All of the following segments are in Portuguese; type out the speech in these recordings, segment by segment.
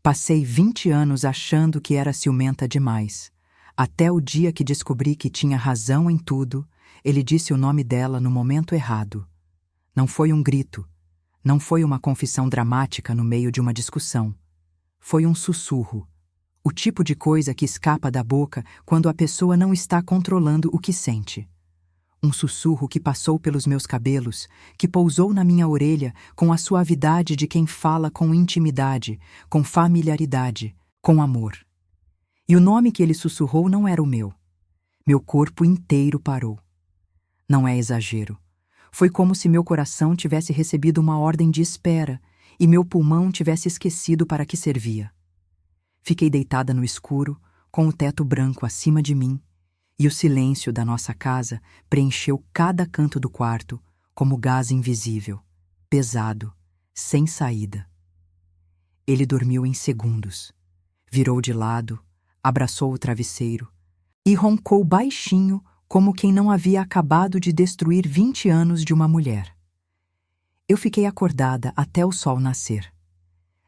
Passei 20 anos achando que era ciumenta demais, até o dia que descobri que tinha razão em tudo. Ele disse o nome dela no momento errado. Não foi um grito, não foi uma confissão dramática no meio de uma discussão. Foi um sussurro, o tipo de coisa que escapa da boca quando a pessoa não está controlando o que sente. Um sussurro que passou pelos meus cabelos, que pousou na minha orelha com a suavidade de quem fala com intimidade, com familiaridade, com amor. E o nome que ele sussurrou não era o meu. Meu corpo inteiro parou. Não é exagero. Foi como se meu coração tivesse recebido uma ordem de espera e meu pulmão tivesse esquecido para que servia. Fiquei deitada no escuro, com o teto branco acima de mim, e o silêncio da nossa casa preencheu cada canto do quarto como gás invisível, pesado, sem saída. Ele dormiu em segundos. Virou de lado, abraçou o travesseiro e roncou baixinho como quem não havia acabado de destruir 20 anos de uma mulher. Eu fiquei acordada até o sol nascer.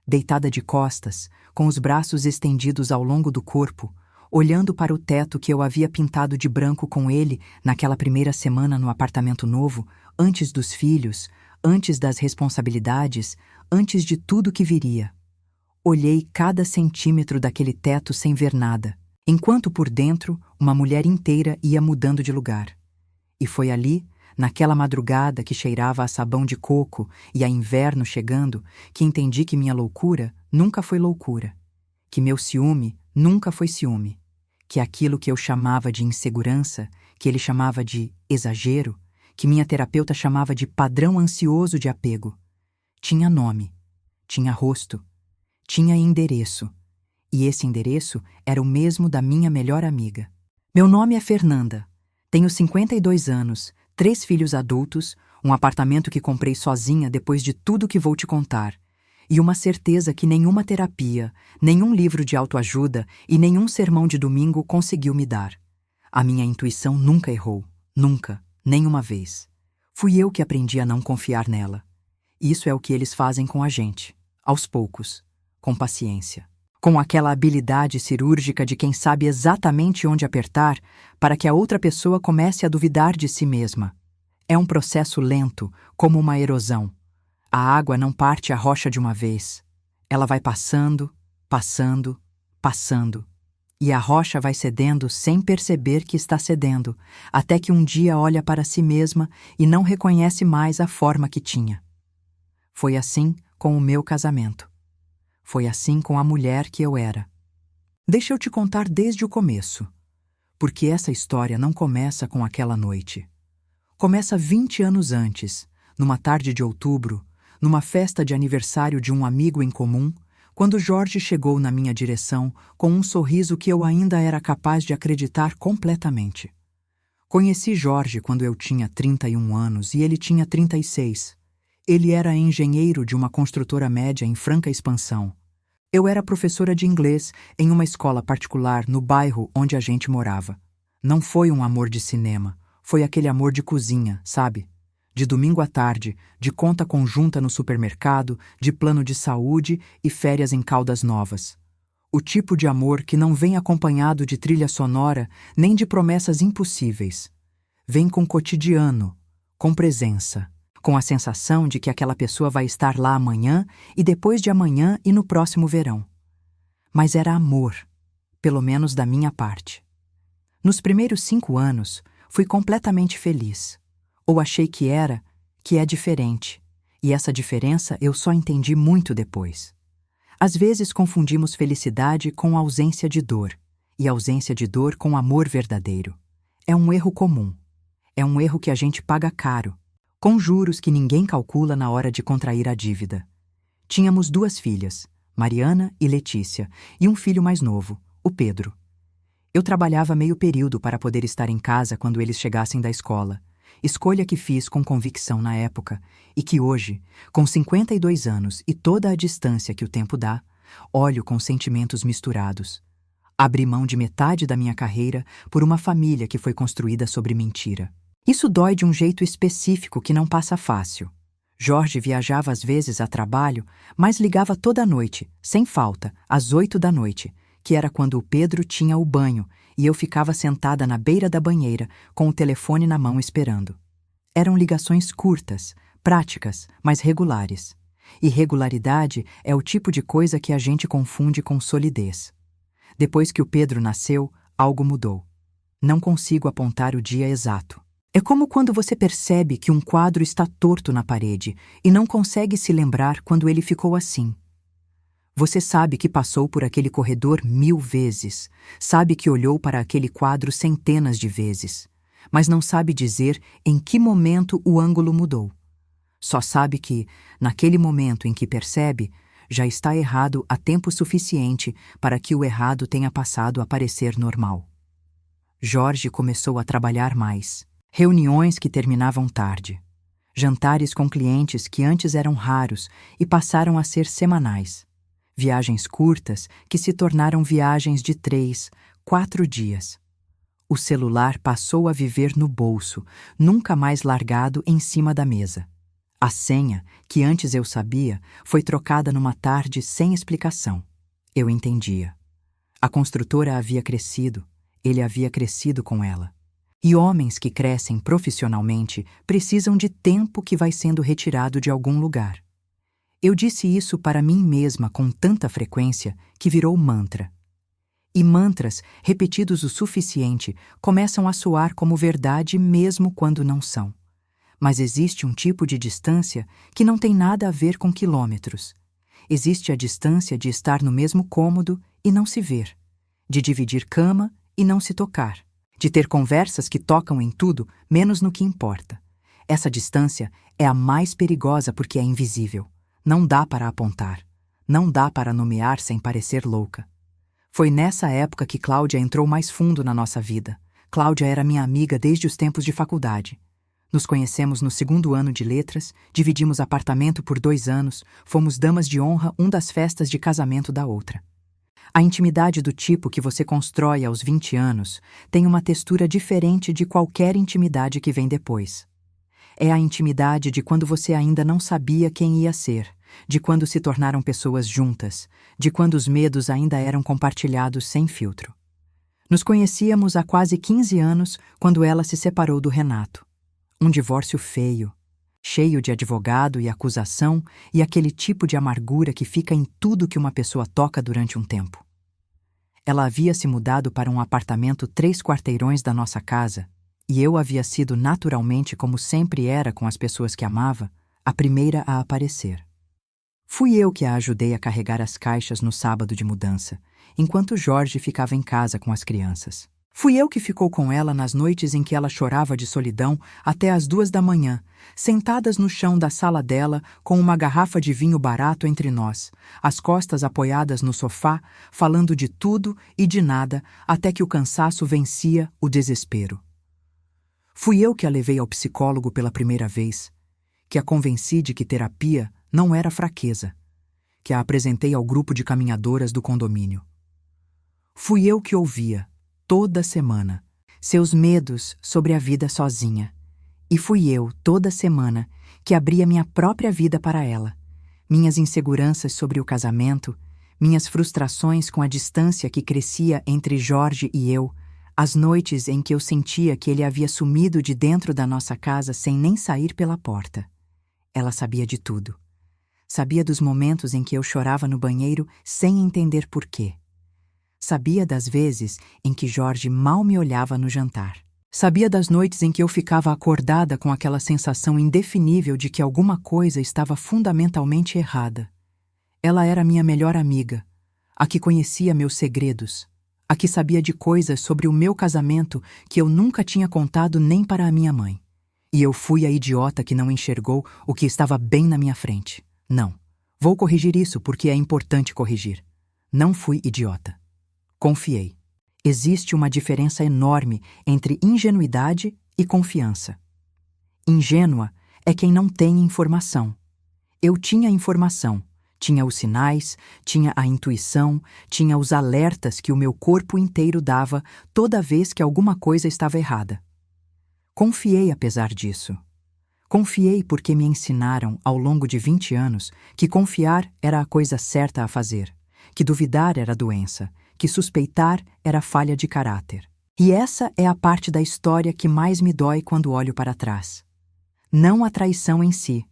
Deitada de costas, com os braços estendidos ao longo do corpo, olhando para o teto que eu havia pintado de branco com ele naquela primeira semana no apartamento novo, antes dos filhos, antes das responsabilidades, antes de tudo que viria. Olhei cada centímetro daquele teto sem ver nada, enquanto por dentro uma mulher inteira ia mudando de lugar. E foi ali, naquela madrugada que cheirava a sabão de coco e a inverno chegando, que entendi que minha loucura nunca foi loucura, que meu ciúme nunca foi ciúme, que aquilo que eu chamava de insegurança, que ele chamava de exagero, que minha terapeuta chamava de padrão ansioso de apego, tinha nome, tinha rosto, tinha endereço, e esse endereço era o mesmo da minha melhor amiga. Meu nome é Fernanda, tenho 52 anos, 3 filhos adultos, um apartamento que comprei sozinha depois de tudo que vou te contar, e uma certeza que nenhuma terapia, nenhum livro de autoajuda e nenhum sermão de domingo conseguiu me dar. A minha intuição nunca errou, nunca, nenhuma vez. Fui eu que aprendi a não confiar nela. Isso é o que eles fazem com a gente, aos poucos, com paciência, com aquela habilidade cirúrgica de quem sabe exatamente onde apertar para que a outra pessoa comece a duvidar de si mesma. É um processo lento, como uma erosão. A água não parte a rocha de uma vez. Ela vai passando, passando, passando. E a rocha vai cedendo sem perceber que está cedendo, até que um dia olha para si mesma e não reconhece mais a forma que tinha. Foi assim com o meu casamento. Foi assim com a mulher que eu era. Deixa eu te contar desde o começo, porque essa história não começa com aquela noite. Começa 20 anos antes, numa tarde de outubro, numa festa de aniversário de um amigo em comum, quando Jorge chegou na minha direção com um sorriso que eu ainda era capaz de acreditar completamente. Conheci Jorge quando eu tinha 31 anos e ele tinha 36. Ele era engenheiro de uma construtora média em franca expansão. Eu era professora de inglês em uma escola particular no bairro onde a gente morava. Não foi um amor de cinema, foi aquele amor de cozinha, sabe? De domingo à tarde, de conta conjunta no supermercado, de plano de saúde e férias em Caldas Novas. O tipo de amor que não vem acompanhado de trilha sonora nem de promessas impossíveis. Vem com cotidiano, com presença, com a sensação de que aquela pessoa vai estar lá amanhã e depois de amanhã e no próximo verão. Mas era amor, pelo menos da minha parte. Nos primeiros 5 anos, fui completamente feliz. Ou achei que é diferente, e essa diferença eu só entendi muito depois. Às vezes confundimos felicidade com ausência de dor, e ausência de dor com amor verdadeiro. É um erro comum. É um erro que a gente paga caro, com juros que ninguém calcula na hora de contrair a dívida. Tínhamos 2 filhas, Mariana e Letícia, e um filho mais novo, o Pedro. Eu trabalhava meio período para poder estar em casa quando eles chegassem da escola. Escolha que fiz com convicção na época e que hoje, com 52 anos e toda a distância que o tempo dá, olho com sentimentos misturados. Abri mão de metade da minha carreira por uma família que foi construída sobre mentira. Isso dói de um jeito específico que não passa fácil. Jorge viajava às vezes a trabalho, mas ligava toda noite, sem falta, às 8 da noite, que era quando o Pedro tinha o banho, e eu ficava sentada na beira da banheira, com o telefone na mão esperando. Eram ligações curtas, práticas, mas regulares. E regularidade é o tipo de coisa que a gente confunde com solidez. Depois que o Pedro nasceu, algo mudou. Não consigo apontar o dia exato. É como quando você percebe que um quadro está torto na parede e não consegue se lembrar quando ele ficou assim. Você sabe que passou por aquele corredor 1000 vezes, sabe que olhou para aquele quadro centenas de vezes, mas não sabe dizer em que momento o ângulo mudou. Só sabe que, naquele momento em que percebe, já está errado há tempo suficiente para que o errado tenha passado a parecer normal. Jorge começou a trabalhar mais. Reuniões que terminavam tarde. Jantares com clientes que antes eram raros e passaram a ser semanais. Viagens curtas que se tornaram viagens de 3, 4 dias. O celular passou a viver no bolso, nunca mais largado em cima da mesa. A senha, que antes eu sabia, foi trocada numa tarde sem explicação. Eu entendia. A construtora havia crescido, ele havia crescido com ela. E homens que crescem profissionalmente precisam de tempo que vai sendo retirado de algum lugar. Eu disse isso para mim mesma com tanta frequência que virou mantra. E mantras, repetidos o suficiente, começam a soar como verdade mesmo quando não são. Mas existe um tipo de distância que não tem nada a ver com quilômetros. Existe a distância de estar no mesmo cômodo e não se ver, de dividir cama e não se tocar, de ter conversas que tocam em tudo, menos no que importa. Essa distância é a mais perigosa porque é invisível. Não dá para apontar. Não dá para nomear sem parecer louca. Foi nessa época que Cláudia entrou mais fundo na nossa vida. Cláudia era minha amiga desde os tempos de faculdade. Nos conhecemos no 2º ano de letras, dividimos apartamento por 2 anos, fomos damas de honra das festas de casamento da outra. A intimidade do tipo que você constrói aos 20 anos tem uma textura diferente de qualquer intimidade que vem depois. É a intimidade de quando você ainda não sabia quem ia ser, de quando se tornaram pessoas juntas, de quando os medos ainda eram compartilhados sem filtro. Nos conhecíamos há quase 15 anos quando ela se separou do Renato. Um divórcio feio, cheio de advogado e acusação e aquele tipo de amargura que fica em tudo que uma pessoa toca durante um tempo. Ela havia se mudado para um apartamento 3 quarteirões da nossa casa, e eu havia sido naturalmente, como sempre era com as pessoas que amava, a primeira a aparecer. Fui eu que a ajudei a carregar as caixas no sábado de mudança, enquanto Jorge ficava em casa com as crianças. Fui eu que ficou com ela nas noites em que ela chorava de solidão até às 2 da manhã, sentadas no chão da sala dela com uma garrafa de vinho barato entre nós, as costas apoiadas no sofá, falando de tudo e de nada até que o cansaço vencia o desespero. Fui eu que a levei ao psicólogo pela primeira vez, que a convenci de que terapia não era fraqueza, que a apresentei ao grupo de caminhadoras do condomínio. Fui eu que ouvia, toda semana, seus medos sobre a vida sozinha. E fui eu, toda semana, que abria minha própria vida para ela. Minhas inseguranças sobre o casamento, minhas frustrações com a distância que crescia entre Jorge e eu, as noites em que eu sentia que ele havia sumido de dentro da nossa casa sem nem sair pela porta. Ela sabia de tudo. Sabia dos momentos em que eu chorava no banheiro sem entender por quê. Sabia das vezes em que Jorge mal me olhava no jantar. Sabia das noites em que eu ficava acordada com aquela sensação indefinível de que alguma coisa estava fundamentalmente errada. Ela era minha melhor amiga, a que conhecia meus segredos, a que sabia de coisas sobre o meu casamento que eu nunca tinha contado nem para a minha mãe. E eu fui a idiota que não enxergou o que estava bem na minha frente. Não, vou corrigir isso porque é importante corrigir. Não fui idiota. Confiei. Existe uma diferença enorme entre ingenuidade e confiança. Ingênua é quem não tem informação. Eu tinha informação, tinha os sinais, tinha a intuição, tinha os alertas que o meu corpo inteiro dava toda vez que alguma coisa estava errada. Confiei apesar disso. Confiei porque me ensinaram, ao longo de 20 anos, que confiar era a coisa certa a fazer, que duvidar era doença, que suspeitar era falha de caráter. E essa é a parte da história que mais me dói quando olho para trás. Não a traição em si.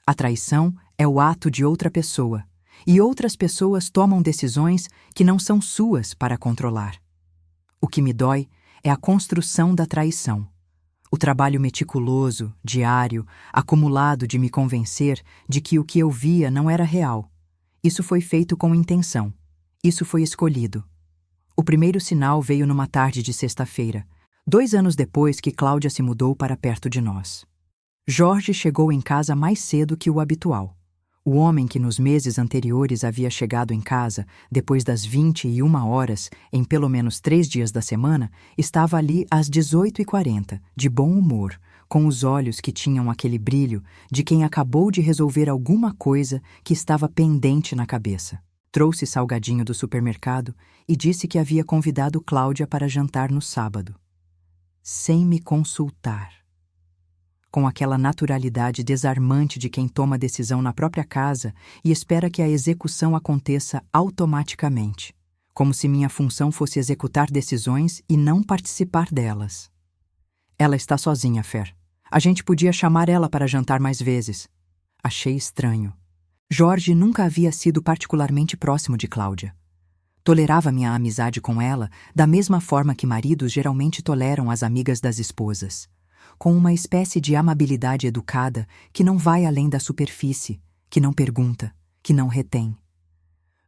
A traição é o ato de outra pessoa, e outras pessoas tomam decisões que não são suas para controlar. O que me dói é a construção da traição. O trabalho meticuloso, diário, acumulado de me convencer de que o que eu via não era real. Isso foi feito com intenção. Isso foi escolhido. O primeiro sinal veio numa tarde de sexta-feira, 2 anos depois que Cláudia se mudou para perto de nós. Jorge chegou em casa mais cedo que o habitual. O homem que nos meses anteriores havia chegado em casa, depois das 21 horas, em pelo menos 3 dias da semana, estava ali às 18h40, de bom humor, com os olhos que tinham aquele brilho de quem acabou de resolver alguma coisa que estava pendente na cabeça. Trouxe salgadinho do supermercado e disse que havia convidado Cláudia para jantar no sábado. Sem me consultar. Com aquela naturalidade desarmante de quem toma decisão na própria casa e espera que a execução aconteça automaticamente, como se minha função fosse executar decisões e não participar delas. Ela está sozinha, Fer. A gente podia chamar ela para jantar mais vezes. Achei estranho. Jorge nunca havia sido particularmente próximo de Cláudia. Tolerava minha amizade com ela da mesma forma que maridos geralmente toleram as amigas das esposas, com uma espécie de amabilidade educada que não vai além da superfície, que não pergunta, que não retém.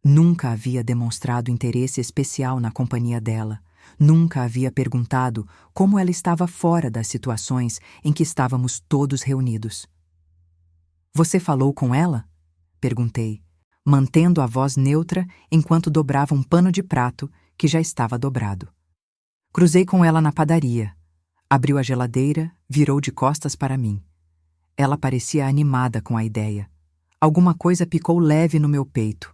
Nunca havia demonstrado interesse especial na companhia dela, nunca havia perguntado como ela estava fora das situações em que estávamos todos reunidos. Você falou com ela? Perguntei, mantendo a voz neutra enquanto dobrava um pano de prato que já estava dobrado. Cruzei com ela na padaria. Abriu a geladeira, virou de costas para mim. Ela parecia animada com a ideia. Alguma coisa picou leve no meu peito.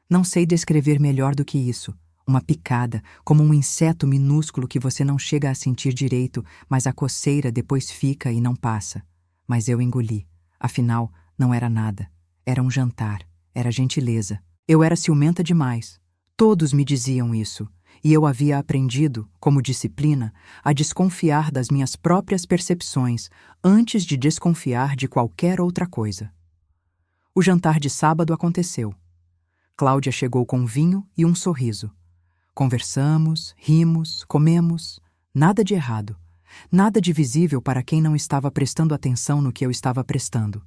Não sei descrever melhor do que isso. Uma picada, como um inseto minúsculo que você não chega a sentir direito, mas a coceira depois fica e não passa. Mas eu engoli. Afinal, não era nada. Era um jantar. Era gentileza. Eu era ciumenta demais. Todos me diziam isso. E eu havia aprendido, como disciplina, a desconfiar das minhas próprias percepções antes de desconfiar de qualquer outra coisa. O jantar de sábado aconteceu. Cláudia chegou com vinho e um sorriso. Conversamos, rimos, comemos. Nada de errado. Nada de visível para quem não estava prestando atenção no que eu estava prestando.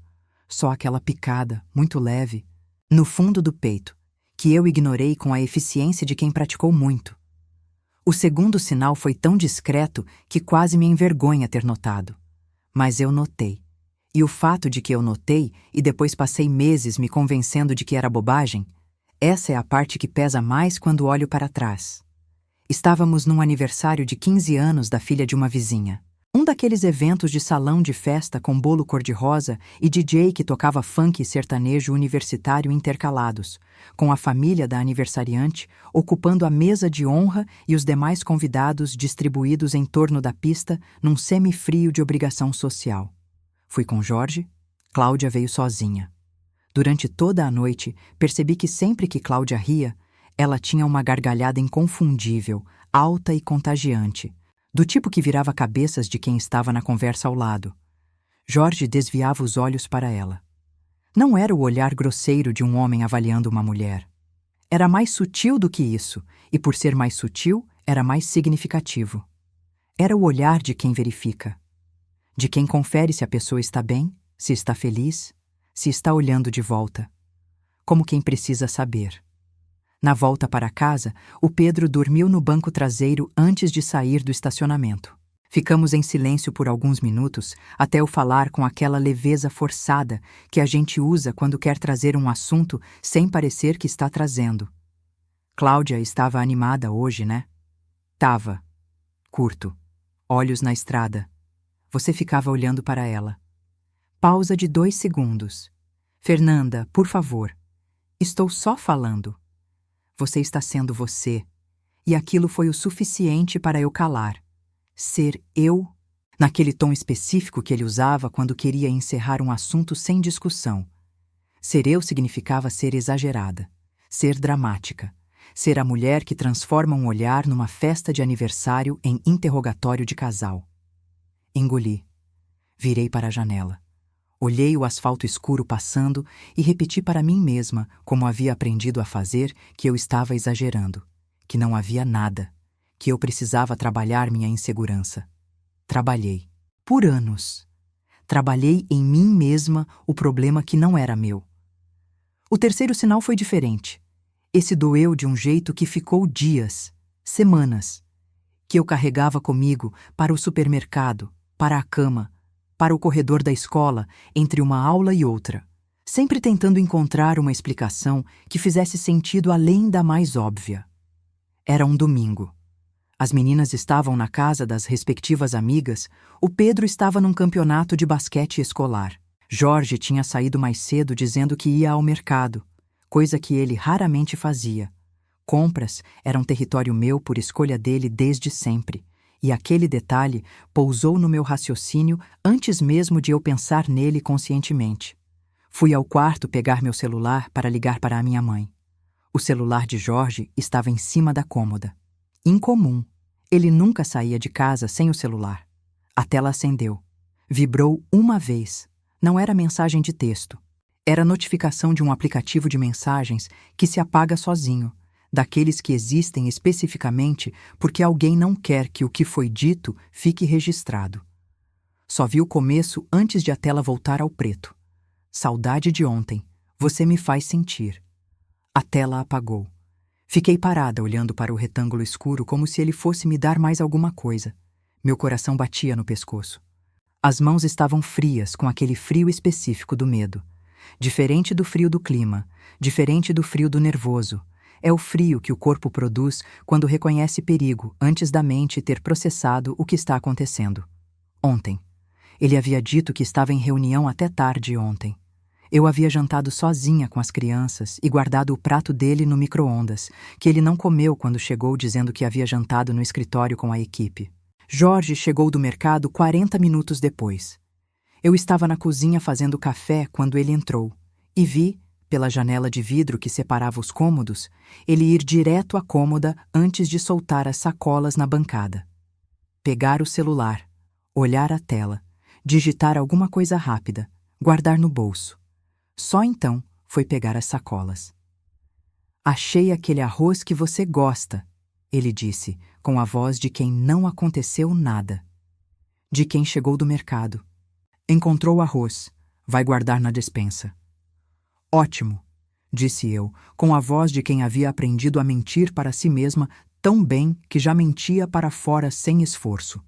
Só aquela picada, muito leve, no fundo do peito, que eu ignorei com a eficiência de quem praticou muito. O segundo sinal foi tão discreto que quase me envergonha ter notado. Mas eu notei. E o fato de que eu notei e depois passei meses me convencendo de que era bobagem, essa é a parte que pesa mais quando olho para trás. Estávamos num aniversário de 15 anos da filha de uma vizinha. Um daqueles eventos de salão de festa com bolo cor-de-rosa e DJ que tocava funk e sertanejo universitário intercalados, com a família da aniversariante ocupando a mesa de honra e os demais convidados distribuídos em torno da pista num semifrio de obrigação social. Fui com Jorge, Cláudia veio sozinha. Durante toda a noite, percebi que sempre que Cláudia ria, ela tinha uma gargalhada inconfundível, alta e contagiante, do tipo que virava cabeças de quem estava na conversa ao lado. Jorge desviava os olhos para ela. Não era o olhar grosseiro de um homem avaliando uma mulher. Era mais sutil do que isso, e por ser mais sutil, era mais significativo. Era o olhar de quem verifica. De quem confere se a pessoa está bem, se está feliz, se está olhando de volta. Como quem precisa saber. Na volta para casa, o Pedro dormiu no banco traseiro antes de sair do estacionamento. Ficamos em silêncio por alguns minutos até eu falar com aquela leveza forçada que a gente usa quando quer trazer um assunto sem parecer que está trazendo. Cláudia estava animada hoje, né? Tava. Curto. Olhos na estrada. Você ficava olhando para ela. Pausa de 2 segundos. Fernanda, por favor. Estou só falando. Você está sendo você. E aquilo foi o suficiente para eu calar. Ser eu naquele tom específico que ele usava quando queria encerrar um assunto sem discussão. Ser eu significava ser exagerada, ser dramática, ser a mulher que transforma um olhar numa festa de aniversário em interrogatório de casal. Engoli. Virei para a janela. Olhei o asfalto escuro passando e repeti para mim mesma, como havia aprendido a fazer, que eu estava exagerando, que não havia nada, que eu precisava trabalhar minha insegurança. Trabalhei. Por anos. Trabalhei em mim mesma o problema que não era meu. O terceiro sinal foi diferente. Esse doeu de um jeito que ficou dias, semanas, que eu carregava comigo para o supermercado, para a cama, para o corredor da escola, entre uma aula e outra, sempre tentando encontrar uma explicação que fizesse sentido além da mais óbvia. Era um domingo. As meninas estavam na casa das respectivas amigas, o Pedro estava num campeonato de basquete escolar. Jorge tinha saído mais cedo dizendo que ia ao mercado, coisa que ele raramente fazia. Compras eram território meu por escolha dele desde sempre, e aquele detalhe pousou no meu raciocínio antes mesmo de eu pensar nele conscientemente. Fui ao quarto pegar meu celular para ligar para a minha mãe. O celular de Jorge estava em cima da cômoda. Incomum. Ele nunca saía de casa sem o celular. A tela acendeu. Vibrou uma vez. Não era mensagem de texto. Era notificação de um aplicativo de mensagens que se apaga sozinho, daqueles que existem especificamente porque alguém não quer que o que foi dito fique registrado. Só vi o começo antes de a tela voltar ao preto. Saudade de ontem. Você me faz sentir. A tela apagou. Fiquei parada olhando para o retângulo escuro como se ele fosse me dar mais alguma coisa. Meu coração batia no pescoço. As mãos estavam frias com aquele frio específico do medo. Diferente do frio do clima, diferente do frio do nervoso. É o frio que o corpo produz quando reconhece perigo antes da mente ter processado o que está acontecendo. Ontem. Ele havia dito que estava em reunião até tarde ontem. Eu havia jantado sozinha com as crianças e guardado o prato dele no micro-ondas, que ele não comeu quando chegou dizendo que havia jantado no escritório com a equipe. Jorge chegou do mercado 40 minutos depois. Eu estava na cozinha fazendo café quando ele entrou e vi, pela janela de vidro que separava os cômodos, ele ir direto à cômoda antes de soltar as sacolas na bancada. Pegar o celular, olhar a tela, digitar alguma coisa rápida, guardar no bolso. Só então foi pegar as sacolas. Achei aquele arroz que você gosta, ele disse, com a voz de quem não aconteceu nada. De quem chegou do mercado. Encontrou o arroz, vai guardar na despensa. Ótimo, disse eu, com a voz de quem havia aprendido a mentir para si mesma tão bem que já mentia para fora sem esforço.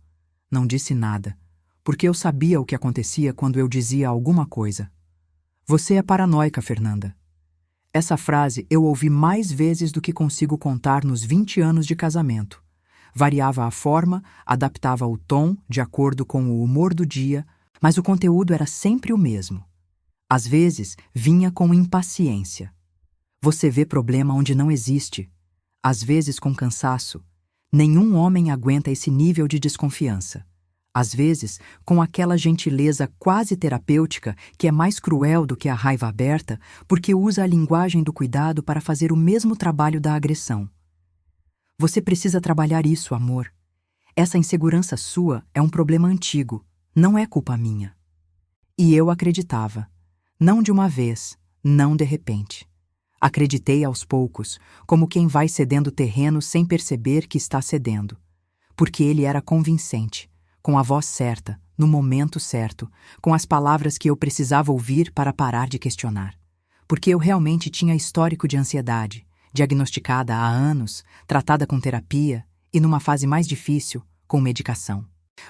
Não disse nada, porque eu sabia o que acontecia quando eu dizia alguma coisa. Você é paranoica, Fernanda. Essa frase eu ouvi mais vezes do que consigo contar nos 20 anos de casamento. Variava a forma, adaptava o tom de acordo com o humor do dia, mas o conteúdo era sempre o mesmo. Às vezes, vinha com impaciência. Você vê problema onde não existe. Às vezes, com cansaço. Nenhum homem aguenta esse nível de desconfiança. Às vezes, com aquela gentileza quase terapêutica que é mais cruel do que a raiva aberta, porque usa a linguagem do cuidado para fazer o mesmo trabalho da agressão. Você precisa trabalhar isso, amor. Essa insegurança sua é um problema antigo, não é culpa minha. E eu acreditava. Não de uma vez, não de repente. Acreditei aos poucos, como quem vai cedendo terreno sem perceber que está cedendo. Porque ele era convincente. Com a voz certa, no momento certo, com as palavras que eu precisava ouvir para parar de questionar. Porque eu realmente tinha histórico de ansiedade, diagnosticada há anos, tratada com terapia e, numa fase mais difícil, com medicação.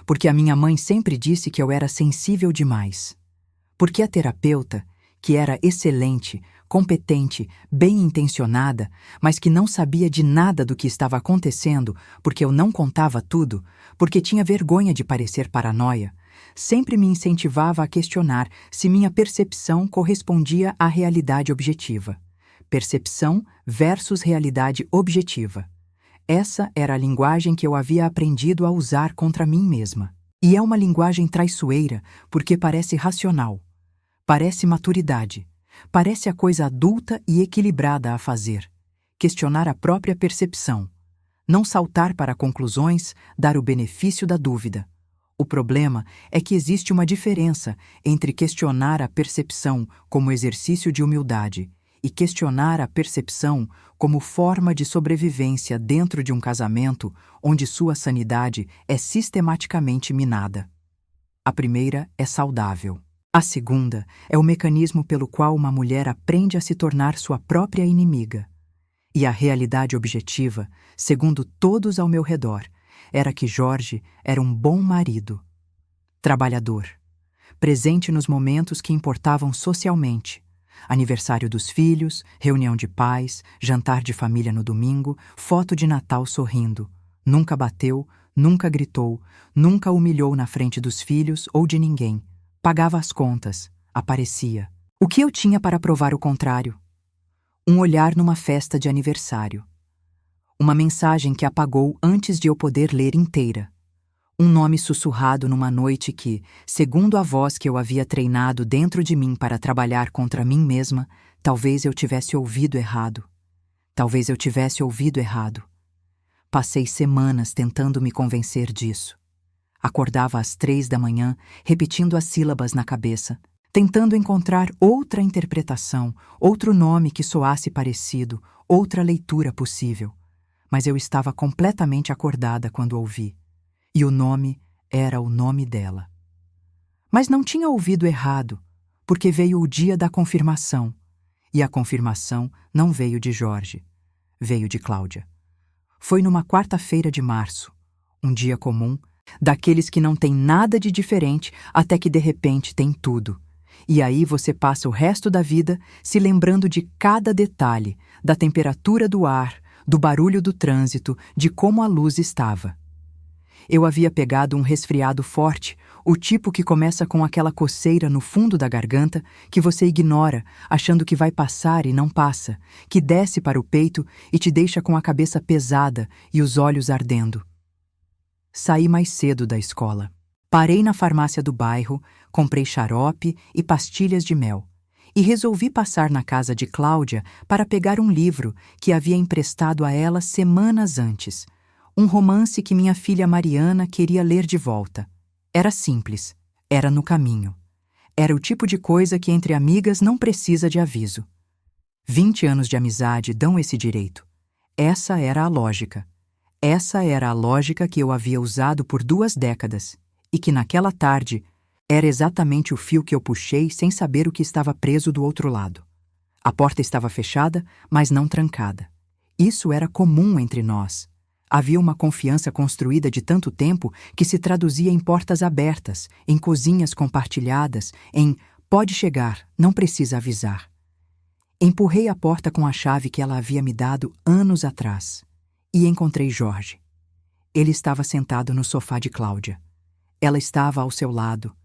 Porque a minha mãe sempre disse que eu era sensível demais. Porque a terapeuta, que era excelente, competente, bem-intencionada, mas que não sabia de nada do que estava acontecendo porque eu não contava tudo, porque tinha vergonha de parecer paranoia, sempre me incentivava a questionar se minha percepção correspondia à realidade objetiva. Percepção versus realidade objetiva. Essa era a linguagem que eu havia aprendido a usar contra mim mesma. E é uma linguagem traiçoeira porque parece racional, parece maturidade, parece a coisa adulta e equilibrada a fazer, questionar a própria percepção, não saltar para conclusões, dar o benefício da dúvida. O problema é que existe uma diferença entre questionar a percepção como exercício de humildade e questionar a percepção como forma de sobrevivência dentro de um casamento onde sua sanidade é sistematicamente minada. A primeira é saudável. A segunda é o mecanismo pelo qual uma mulher aprende a se tornar sua própria inimiga. E a realidade objetiva, segundo todos ao meu redor, era que Jorge era um bom marido, trabalhador, presente nos momentos que importavam socialmente, aniversário dos filhos, reunião de pais, jantar de família no domingo, foto de Natal sorrindo. Nunca bateu, nunca gritou, nunca humilhou na frente dos filhos ou de ninguém. Pagava as contas, aparecia. O que eu tinha para provar o contrário? Um olhar numa festa de aniversário. Uma mensagem que apagou antes de eu poder ler inteira. Um nome sussurrado numa noite que, segundo a voz que eu havia treinado dentro de mim para trabalhar contra mim mesma, talvez eu tivesse ouvido errado. Talvez eu tivesse ouvido errado. Passei semanas tentando me convencer disso. Acordava às 3 da manhã, repetindo as sílabas na cabeça, tentando encontrar outra interpretação, outro nome que soasse parecido, outra leitura possível. Mas eu estava completamente acordada quando ouvi. E o nome era o nome dela. Mas não tinha ouvido errado, porque veio o dia da confirmação. E a confirmação não veio de Jorge, veio de Cláudia. Foi numa quarta-feira de março, um dia comum, daqueles que não tem nada de diferente até que de repente tem tudo. E aí você passa o resto da vida se lembrando de cada detalhe, da temperatura do ar, do barulho do trânsito, de como a luz estava. Eu havia pegado um resfriado forte, o tipo que começa com aquela coceira no fundo da garganta que você ignora, achando que vai passar e não passa, que desce para o peito e te deixa com a cabeça pesada e os olhos ardendo. Saí mais cedo da escola. Parei na farmácia do bairro, comprei xarope e pastilhas de mel. E resolvi passar na casa de Cláudia para pegar um livro que havia emprestado a ela semanas antes. Um romance que minha filha Mariana queria ler de volta. Era simples, era no caminho. Era o tipo de coisa que entre amigas não precisa de aviso. 20 anos de amizade dão esse direito. Essa era a lógica. Essa era a lógica que eu havia usado por 2 décadas e que naquela tarde era exatamente o fio que eu puxei sem saber o que estava preso do outro lado. A porta estava fechada, mas não trancada. Isso era comum entre nós. Havia uma confiança construída de tanto tempo que se traduzia em portas abertas, em cozinhas compartilhadas, em pode chegar, não precisa avisar. Empurrei a porta com a chave que ela havia me dado anos atrás e encontrei Jorge. Ele estava sentado no sofá de Cláudia. Ela estava ao seu lado,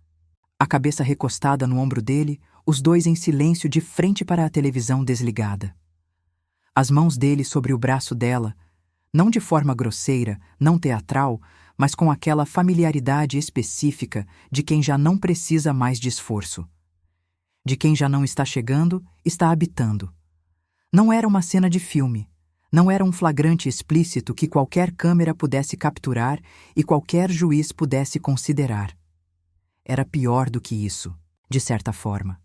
a cabeça recostada no ombro dele, os dois em silêncio de frente para a televisão desligada. As mãos dele sobre o braço dela, não de forma grosseira, não teatral, mas com aquela familiaridade específica de quem já não precisa mais de esforço. De quem já não está chegando, está habitando. Não era uma cena de filme, não era um flagrante explícito que qualquer câmera pudesse capturar e qualquer juiz pudesse considerar. Era pior do que isso, de certa forma.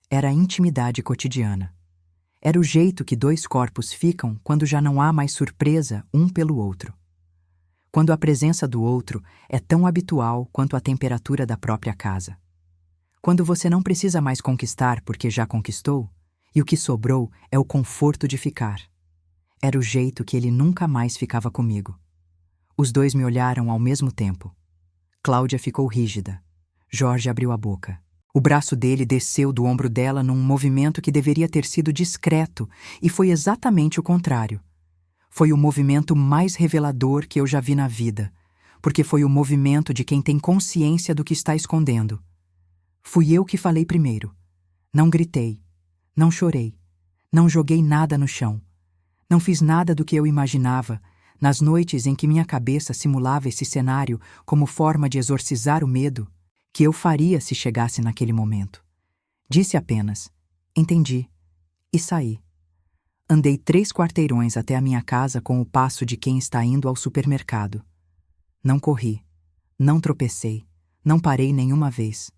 Era a intimidade cotidiana. Era o jeito que 2 corpos ficam quando já não há mais surpresa um pelo outro. Quando a presença do outro é tão habitual quanto a temperatura da própria casa. Quando você não precisa mais conquistar porque já conquistou, e o que sobrou é o conforto de ficar. Era o jeito que ele nunca mais ficava comigo. Os 2 me olharam ao mesmo tempo. Cláudia ficou rígida. Jorge abriu a boca. O braço dele desceu do ombro dela num movimento que deveria ter sido discreto, e foi exatamente o contrário. Foi o movimento mais revelador que eu já vi na vida, porque foi o movimento de quem tem consciência do que está escondendo. Fui eu que falei primeiro. Não gritei, não chorei, não joguei nada no chão. Não fiz nada do que eu imaginava, nas noites em que minha cabeça simulava esse cenário como forma de exorcizar o medo, que eu faria se chegasse naquele momento? Disse apenas: entendi, e saí. Andei 3 quarteirões até a minha casa com o passo de quem está indo ao supermercado. Não corri, não tropecei, não parei nenhuma vez.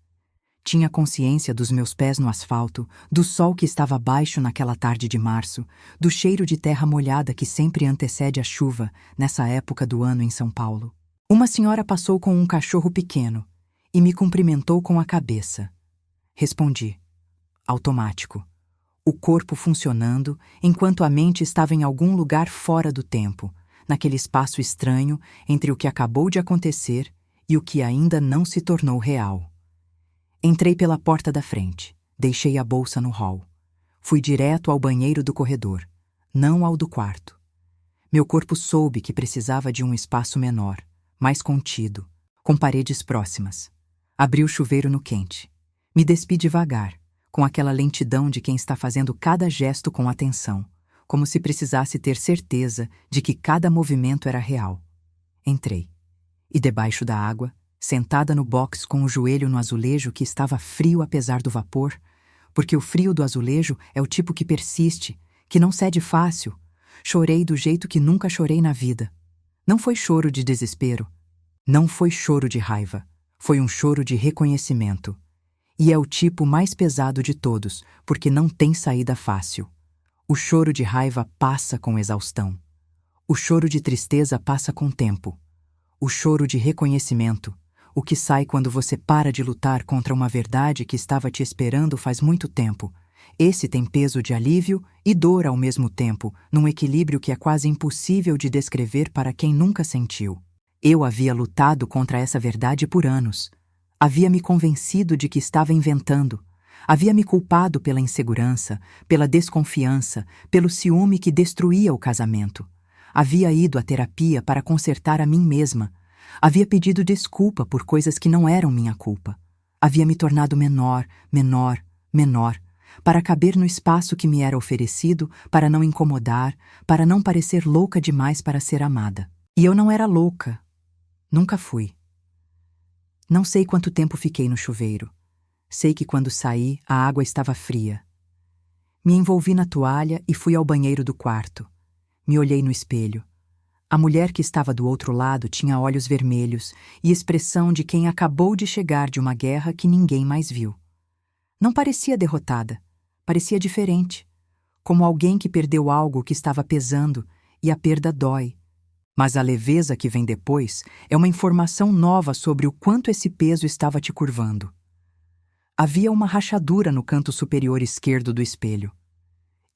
Tinha consciência dos meus pés no asfalto, do sol que estava baixo naquela tarde de março, do cheiro de terra molhada que sempre antecede a chuva nessa época do ano em São Paulo. Uma senhora passou com um cachorro pequeno e me cumprimentou com a cabeça. Respondi. Automático. O corpo funcionando enquanto a mente estava em algum lugar fora do tempo, naquele espaço estranho entre o que acabou de acontecer e o que ainda não se tornou real. Entrei pela porta da frente, deixei a bolsa no hall. Fui direto ao banheiro do corredor, não ao do quarto. Meu corpo soube que precisava de um espaço menor, mais contido, com paredes próximas. Abri o chuveiro no quente. Me despi devagar, com aquela lentidão de quem está fazendo cada gesto com atenção, como se precisasse ter certeza de que cada movimento era real. Entrei. E debaixo da água, sentada no box com o joelho no azulejo que estava frio apesar do vapor, porque o frio do azulejo é o tipo que persiste, que não cede fácil, chorei do jeito que nunca chorei na vida. Não foi choro de desespero, não foi choro de raiva, foi um choro de reconhecimento. E é o tipo mais pesado de todos, porque não tem saída fácil. O choro de raiva passa com exaustão. O choro de tristeza passa com tempo. O choro de reconhecimento, o que sai quando você para de lutar contra uma verdade que estava te esperando faz muito tempo. Esse tem peso de alívio e dor ao mesmo tempo, num equilíbrio que é quase impossível de descrever para quem nunca sentiu. Eu havia lutado contra essa verdade por anos. Havia me convencido de que estava inventando. Havia me culpado pela insegurança, pela desconfiança, pelo ciúme que destruía o casamento. Havia ido à terapia para consertar a mim mesma. Havia pedido desculpa por coisas que não eram minha culpa. Havia me tornado menor, para caber no espaço que me era oferecido, para não incomodar, para não parecer louca demais para ser amada. E eu não era louca. Nunca fui. Não sei quanto tempo fiquei no chuveiro. Sei que quando saí, a água estava fria. Me envolvi na toalha e fui ao banheiro do quarto. Me olhei no espelho. A mulher que estava do outro lado tinha olhos vermelhos e expressão de quem acabou de chegar de uma guerra que ninguém mais viu. Não parecia derrotada, parecia diferente, como alguém que perdeu algo que estava pesando e a perda dói. Mas a leveza que vem depois é uma informação nova sobre o quanto esse peso estava te curvando. Havia uma rachadura no canto superior esquerdo do espelho.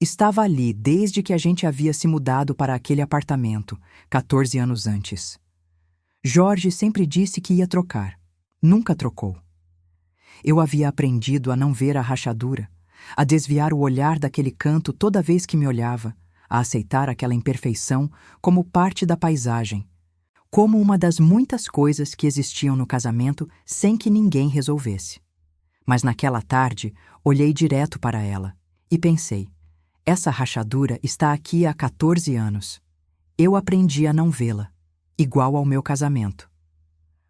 Estava ali desde que a gente havia se mudado para aquele apartamento, 14 anos antes. Jorge sempre disse que ia trocar. Nunca trocou. Eu havia aprendido a não ver a rachadura, a desviar o olhar daquele canto toda vez que me olhava, a aceitar aquela imperfeição como parte da paisagem, como uma das muitas coisas que existiam no casamento sem que ninguém resolvesse. Mas naquela tarde, olhei direto para ela e pensei: essa rachadura está aqui há 14 anos. Eu aprendi a não vê-la, igual ao meu casamento.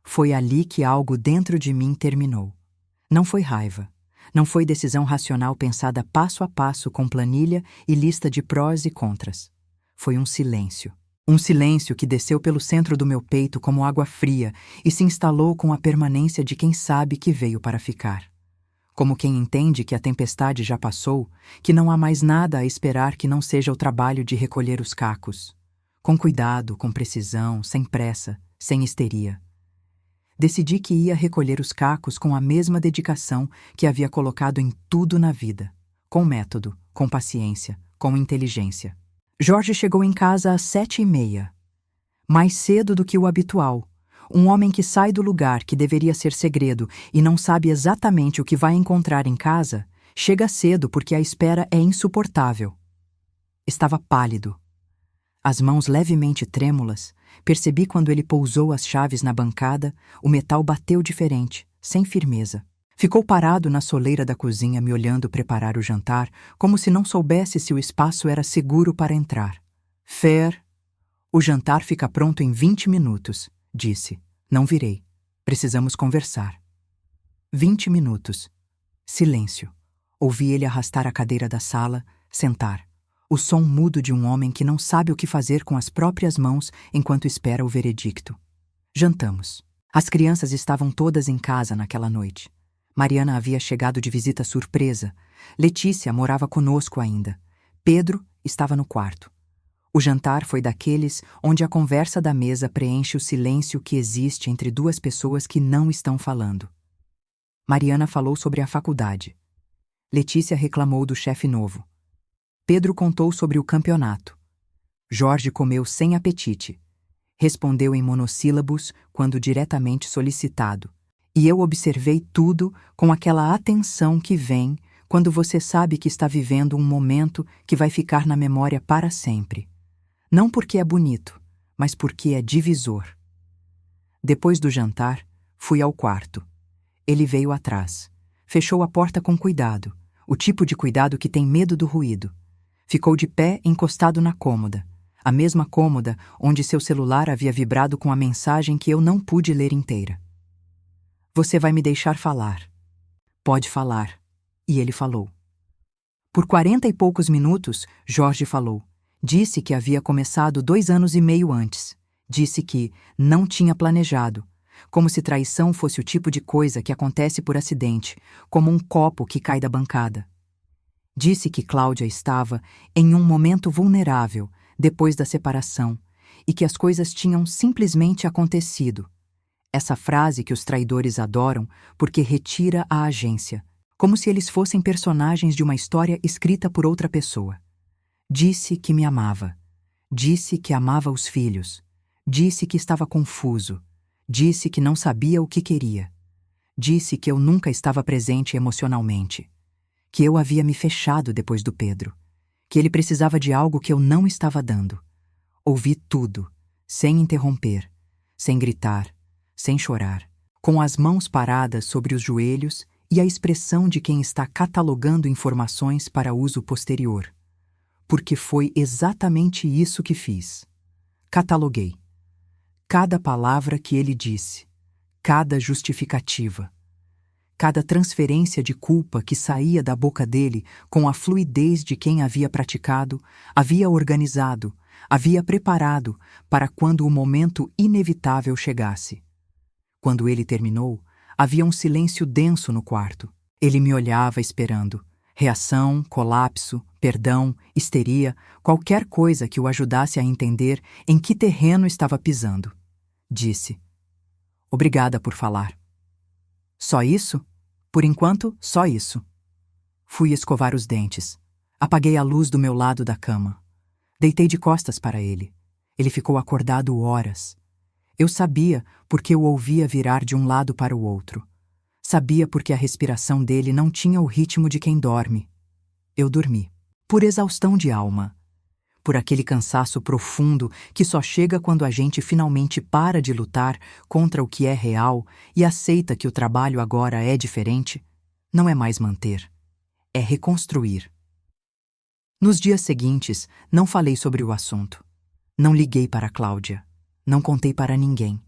Foi ali que algo dentro de mim terminou. Não foi raiva. Não foi decisão racional pensada passo a passo com planilha e lista de prós e contras. Foi um silêncio. Um silêncio que desceu pelo centro do meu peito como água fria e se instalou com a permanência de quem sabe que veio para ficar. Como quem entende que a tempestade já passou, que não há mais nada a esperar que não seja o trabalho de recolher os cacos. Com cuidado, com precisão, sem pressa, sem histeria. Decidi que ia recolher os cacos com a mesma dedicação que havia colocado em tudo na vida. Com método, com paciência, com inteligência. Jorge chegou em casa às 7h30. Mais cedo do que o habitual. Um homem que sai do lugar que deveria ser segredo e não sabe exatamente o que vai encontrar em casa, chega cedo porque a espera é insuportável. Estava pálido. As mãos levemente trêmulas, percebi quando ele pousou as chaves na bancada, o metal bateu diferente, sem firmeza. Ficou parado na soleira da cozinha me olhando preparar o jantar, como se não soubesse se o espaço era seguro para entrar. Fer, O jantar fica pronto em 20 minutos, disse. Não virei. Precisamos conversar. 20 minutos. Silêncio. Ouvi ele arrastar a cadeira da sala, sentar. O som mudo de um homem que não sabe o que fazer com as próprias mãos enquanto espera o veredicto. Jantamos. As crianças estavam todas em casa naquela noite. Mariana havia chegado de visita surpresa. Letícia morava conosco ainda. Pedro estava no quarto. O jantar foi daqueles onde a conversa da mesa preenche o silêncio que existe entre duas pessoas que não estão falando. Mariana falou sobre a faculdade. Letícia reclamou do chefe novo. Pedro contou sobre o campeonato. Jorge comeu sem apetite. Respondeu em monossílabos quando diretamente solicitado. E eu observei tudo com aquela atenção que vem quando você sabe que está vivendo um momento que vai ficar na memória para sempre. Não porque é bonito, mas porque é divisor. Depois do jantar, fui ao quarto. Ele veio atrás. Fechou a porta com cuidado, o tipo de cuidado que tem medo do ruído. Ficou de pé encostado na cômoda, a mesma cômoda onde seu celular havia vibrado com a mensagem que eu não pude ler inteira. Você vai me deixar falar. Pode falar. E ele falou. Por 40 e poucos minutos, Jorge falou. Disse que havia começado 2 anos e meio antes. Disse que não tinha planejado, como se traição fosse o tipo de coisa que acontece por acidente, como um copo que cai da bancada. Disse que Cláudia estava em um momento vulnerável depois da separação e que as coisas tinham simplesmente acontecido. Essa frase que os traidores adoram porque retira a agência, como se eles fossem personagens de uma história escrita por outra pessoa. Disse que me amava. Disse que amava os filhos. Disse que estava confuso. Disse que não sabia o que queria. Disse que eu nunca estava presente emocionalmente. Que eu havia me fechado depois do Pedro. Que ele precisava de algo que eu não estava dando. Ouvi tudo, sem interromper, sem gritar, sem chorar, com as mãos paradas sobre os joelhos e a expressão de quem está catalogando informações para uso posterior. Porque foi exatamente isso que fiz. Cataloguei. Cada palavra que ele disse, cada justificativa, cada transferência de culpa que saía da boca dele com a fluidez de quem havia praticado, havia organizado, havia preparado para quando o momento inevitável chegasse. Quando ele terminou, havia um silêncio denso no quarto. Ele me olhava esperando. Reação, colapso, perdão, histeria, qualquer coisa que o ajudasse a entender em que terreno estava pisando. Disse. Obrigada por falar. Só isso? Por enquanto, só isso. Fui escovar os dentes. Apaguei a luz do meu lado da cama. Deitei de costas para ele. Ele ficou acordado horas. Eu sabia porque o ouvia virar de um lado para o outro. Sabia porque a respiração dele não tinha o ritmo de quem dorme. Eu dormi. Por exaustão de alma. Por aquele cansaço profundo que só chega quando a gente finalmente para de lutar contra o que é real e aceita que o trabalho agora é diferente. Não é mais manter. É reconstruir. Nos dias seguintes, não falei sobre o assunto. Não liguei para Cláudia. Não contei para ninguém.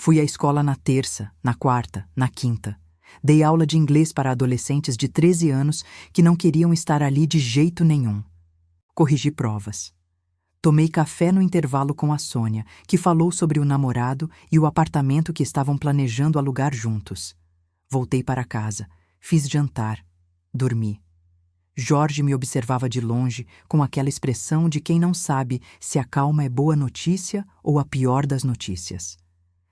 Fui à escola na terça, na quarta, na quinta. Dei aula de inglês para adolescentes de 13 anos que não queriam estar ali de jeito nenhum. Corrigi provas. Tomei café no intervalo com a Sônia, que falou sobre o namorado e o apartamento que estavam planejando alugar juntos. Voltei para casa, fiz jantar, dormi. Jorge me observava de longe com aquela expressão de quem não sabe se a calma é boa notícia ou a pior das notícias.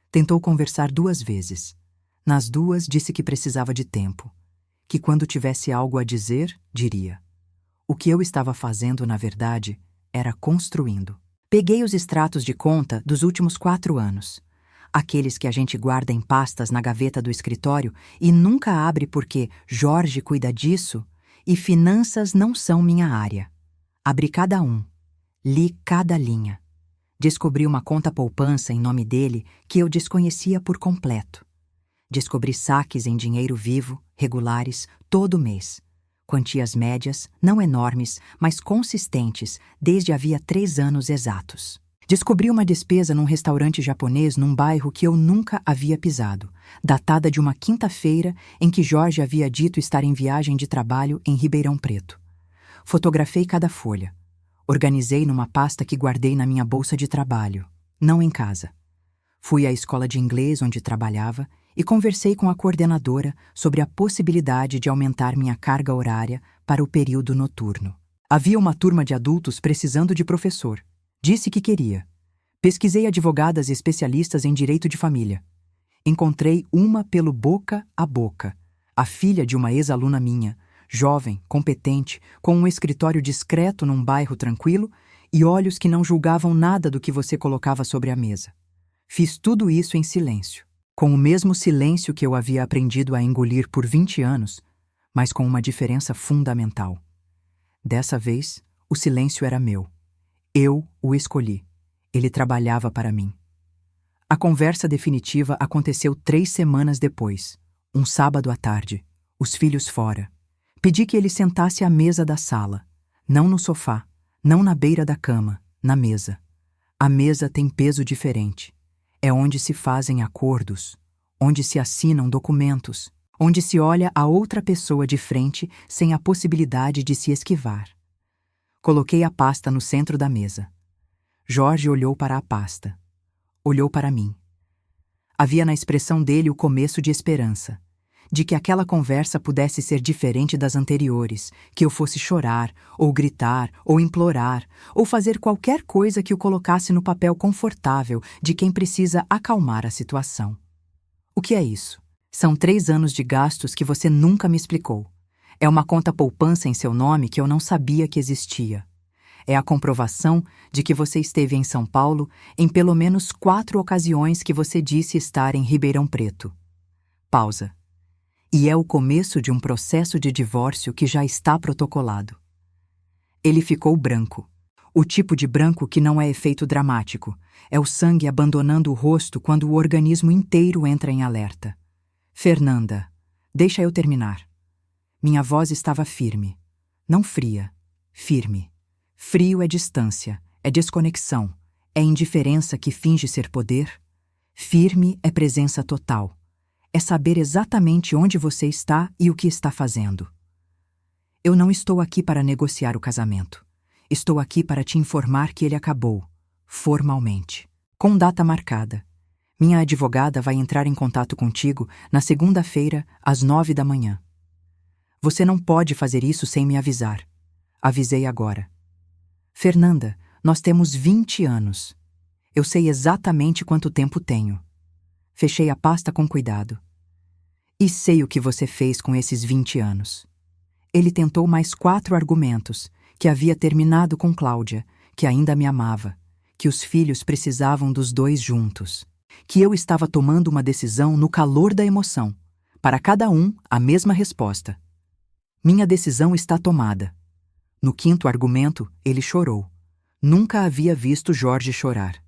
Tentou conversar 2 vezes. Nas 2 disse que precisava de tempo, que quando tivesse algo a dizer, diria. O que eu estava fazendo, na verdade, era construindo. Peguei os extratos de conta dos últimos 4 anos. Aqueles que a gente guarda em pastas na gaveta do escritório e nunca abre porque Jorge cuida disso e finanças não são minha área. Abri cada um. Li cada linha. Descobri uma conta poupança em nome dele que eu desconhecia por completo. Descobri saques em dinheiro vivo, regulares, todo mês. Quantias médias, não enormes, mas consistentes, desde havia 3 anos exatos. Descobri uma despesa num restaurante japonês num bairro que eu nunca havia pisado, datada de uma quinta-feira em que Jorge havia dito estar em viagem de trabalho em Ribeirão Preto. Fotografei cada folha. Organizei numa pasta que guardei na minha bolsa de trabalho, não em casa. Fui à escola de inglês onde trabalhava e conversei com a coordenadora sobre a possibilidade de aumentar minha carga horária para o período noturno. Havia uma turma de adultos precisando de professor. Disse que queria. Pesquisei advogadas especialistas em direito de família. Encontrei uma pelo boca a boca, a filha de uma ex-aluna minha, jovem, competente, com um escritório discreto num bairro tranquilo e olhos que não julgavam nada do que você colocava sobre a mesa. Fiz tudo isso em silêncio, com o mesmo silêncio que eu havia aprendido a engolir por 20 anos, mas com uma diferença fundamental. Dessa vez, o silêncio era meu. Eu o escolhi. Ele trabalhava para mim. A conversa definitiva aconteceu 3 semanas depois, um sábado à tarde, os filhos fora. Pedi que ele sentasse à mesa da sala, não no sofá, não na beira da cama, na mesa. A mesa tem peso diferente. É onde se fazem acordos, onde se assinam documentos, onde se olha a outra pessoa de frente sem a possibilidade de se esquivar. Coloquei a pasta no centro da mesa. Jorge olhou para a pasta. Olhou para mim. Havia na expressão dele o começo de esperança, de que aquela conversa pudesse ser diferente das anteriores, que eu fosse chorar, ou gritar, ou implorar, ou fazer qualquer coisa que o colocasse no papel confortável de quem precisa acalmar a situação. O que é isso? São 3 anos de gastos que você nunca me explicou. É uma conta poupança em seu nome que eu não sabia que existia. É a comprovação de que você esteve em São Paulo em pelo menos 4 ocasiões que você disse estar em Ribeirão Preto. Pausa. E é o começo de um processo de divórcio que já está protocolado. Ele ficou branco. O tipo de branco que não é efeito dramático. É o sangue abandonando o rosto quando o organismo inteiro entra em alerta. Fernanda, deixa eu terminar. Minha voz estava firme. Não fria, firme. Frio é distância, é desconexão, é indiferença que finge ser poder. Firme é presença total. É saber exatamente onde você está e o que está fazendo. Eu não estou aqui para negociar o casamento. Estou aqui para te informar que ele acabou, formalmente, com data marcada. Minha advogada vai entrar em contato contigo na segunda-feira, às 9 da manhã. Você não pode fazer isso sem me avisar. Avisei agora. Fernanda, nós temos 20 anos. Eu sei exatamente quanto tempo tenho. Fechei a pasta com cuidado. E sei o que você fez com esses 20 anos. Ele tentou mais 4 argumentos, que havia terminado com Cláudia, que ainda me amava, que os filhos precisavam dos 2 juntos, que eu estava tomando uma decisão no calor da emoção. Para cada um, a mesma resposta. Minha decisão está tomada. No 5º argumento, ele chorou. Nunca havia visto Jorge chorar.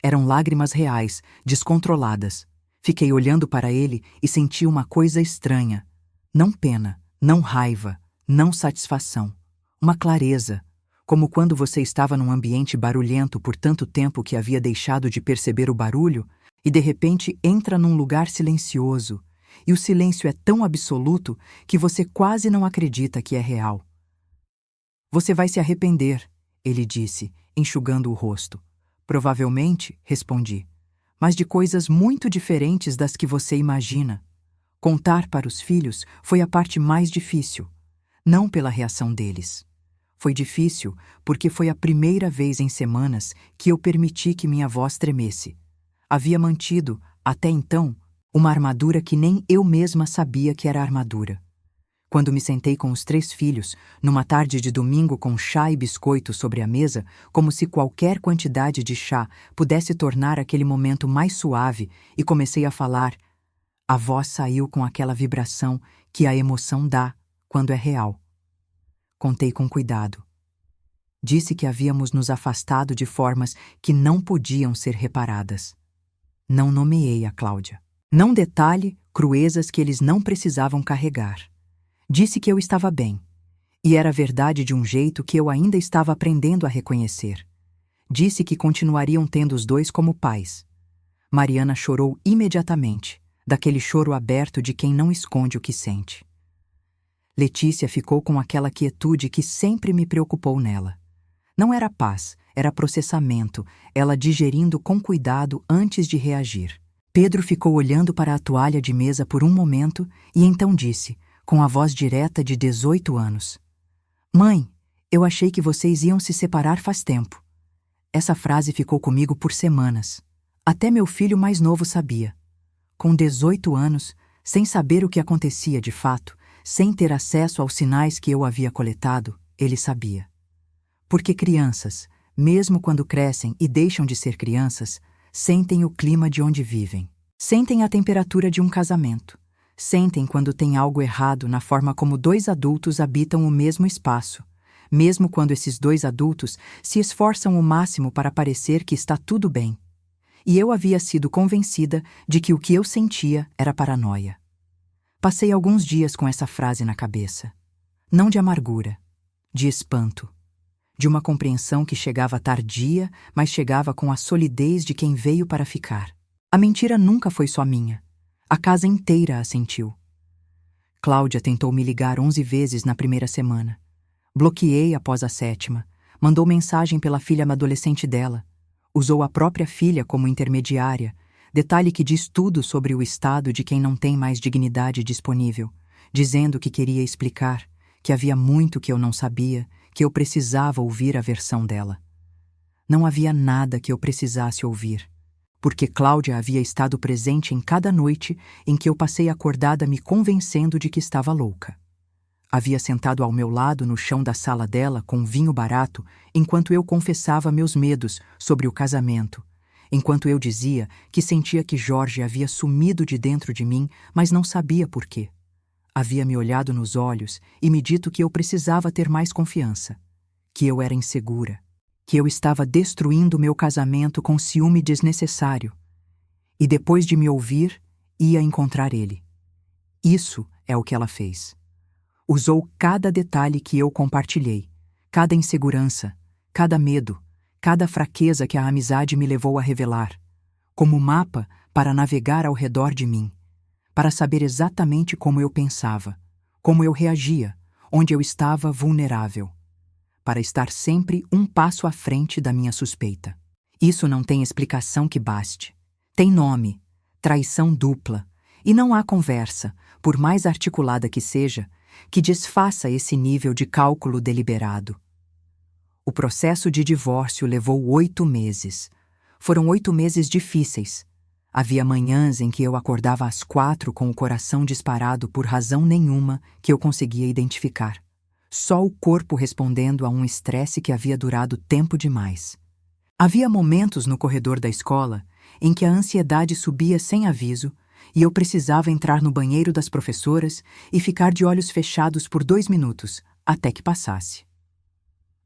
Eram lágrimas reais, descontroladas. Fiquei olhando para ele e senti uma coisa estranha. Não pena, não raiva, não satisfação. Uma clareza, como quando você estava num ambiente barulhento por tanto tempo que havia deixado de perceber o barulho e de repente entra num lugar silencioso, e o silêncio é tão absoluto que você quase não acredita que é real. Você vai se arrepender, ele disse, enxugando o rosto. Provavelmente, respondi, mas de coisas muito diferentes das que você imagina. Contar para os filhos foi a parte mais difícil, não pela reação deles. Foi difícil porque foi a primeira vez em semanas que eu permiti que minha voz tremesse. Havia mantido, até então, uma armadura que nem eu mesma sabia que era armadura. Quando me sentei com os 3 filhos, numa tarde de domingo com chá e biscoito sobre a mesa, como se qualquer quantidade de chá pudesse tornar aquele momento mais suave, e comecei a falar, a voz saiu com aquela vibração que a emoção dá quando é real. Contei com cuidado. Disse que havíamos nos afastado de formas que não podiam ser reparadas. Não nomeei a Cláudia. Não detalhe cruezas que eles não precisavam carregar. Disse que eu estava bem, e era verdade de um jeito que eu ainda estava aprendendo a reconhecer. Disse que continuariam tendo os dois como pais. Mariana chorou imediatamente, daquele choro aberto de quem não esconde o que sente. Letícia ficou com aquela quietude que sempre me preocupou nela. Não era paz, era processamento, ela digerindo com cuidado antes de reagir. Pedro ficou olhando para a toalha de mesa por um momento e então disse, com a voz direta de 18 anos: "Mãe, eu achei que vocês iam se separar faz tempo." Essa frase ficou comigo por semanas. Até meu filho mais novo sabia. Com 18 anos, sem saber o que acontecia de fato, sem ter acesso aos sinais que eu havia coletado, ele sabia. Porque crianças, mesmo quando crescem e deixam de ser crianças, sentem o clima de onde vivem. Sentem a temperatura de um casamento. Sentem quando tem algo errado na forma como dois adultos habitam o mesmo espaço, mesmo quando esses dois adultos se esforçam o máximo para parecer que está tudo bem. E eu havia sido convencida de que o que eu sentia era paranoia. Passei alguns dias com essa frase na cabeça. Não de amargura, de espanto. De uma compreensão que chegava tardia, mas chegava com a solidez de quem veio para ficar. A mentira nunca foi só minha. A casa inteira a sentiu. Cláudia tentou me ligar 11 vezes na primeira semana. Bloqueei após a 7ª. Mandou mensagem pela filha adolescente dela. Usou a própria filha como intermediária, detalhe que diz tudo sobre o estado de quem não tem mais dignidade disponível, dizendo que queria explicar, que havia muito que eu não sabia, que eu precisava ouvir a versão dela. Não havia nada que eu precisasse ouvir, porque Cláudia havia estado presente em cada noite em que eu passei acordada me convencendo de que estava louca. Havia sentado ao meu lado no chão da sala dela com vinho barato, enquanto eu confessava meus medos sobre o casamento, enquanto eu dizia que sentia que Jorge havia sumido de dentro de mim, mas não sabia por quê. Havia me olhado nos olhos e me dito que eu precisava ter mais confiança, que eu era insegura, que eu estava destruindo meu casamento com ciúme desnecessário. E depois de me ouvir, ia encontrar ele. Isso é o que ela fez. Usou cada detalhe que eu compartilhei, cada insegurança, cada medo, cada fraqueza que a amizade me levou a revelar, como mapa para navegar ao redor de mim, para saber exatamente como eu pensava, como eu reagia, onde eu estava vulnerável, para estar sempre um passo à frente da minha suspeita. Isso não tem explicação que baste. Tem nome, traição dupla, e não há conversa, por mais articulada que seja, que desfaça esse nível de cálculo deliberado. O processo de divórcio levou 8 meses. Foram 8 meses difíceis. Havia manhãs em que eu acordava às 4 com o coração disparado por razão nenhuma que eu conseguia identificar. Só o corpo respondendo a um estresse que havia durado tempo demais. Havia momentos no corredor da escola em que a ansiedade subia sem aviso e eu precisava entrar no banheiro das professoras e ficar de olhos fechados por 2 minutos, até que passasse.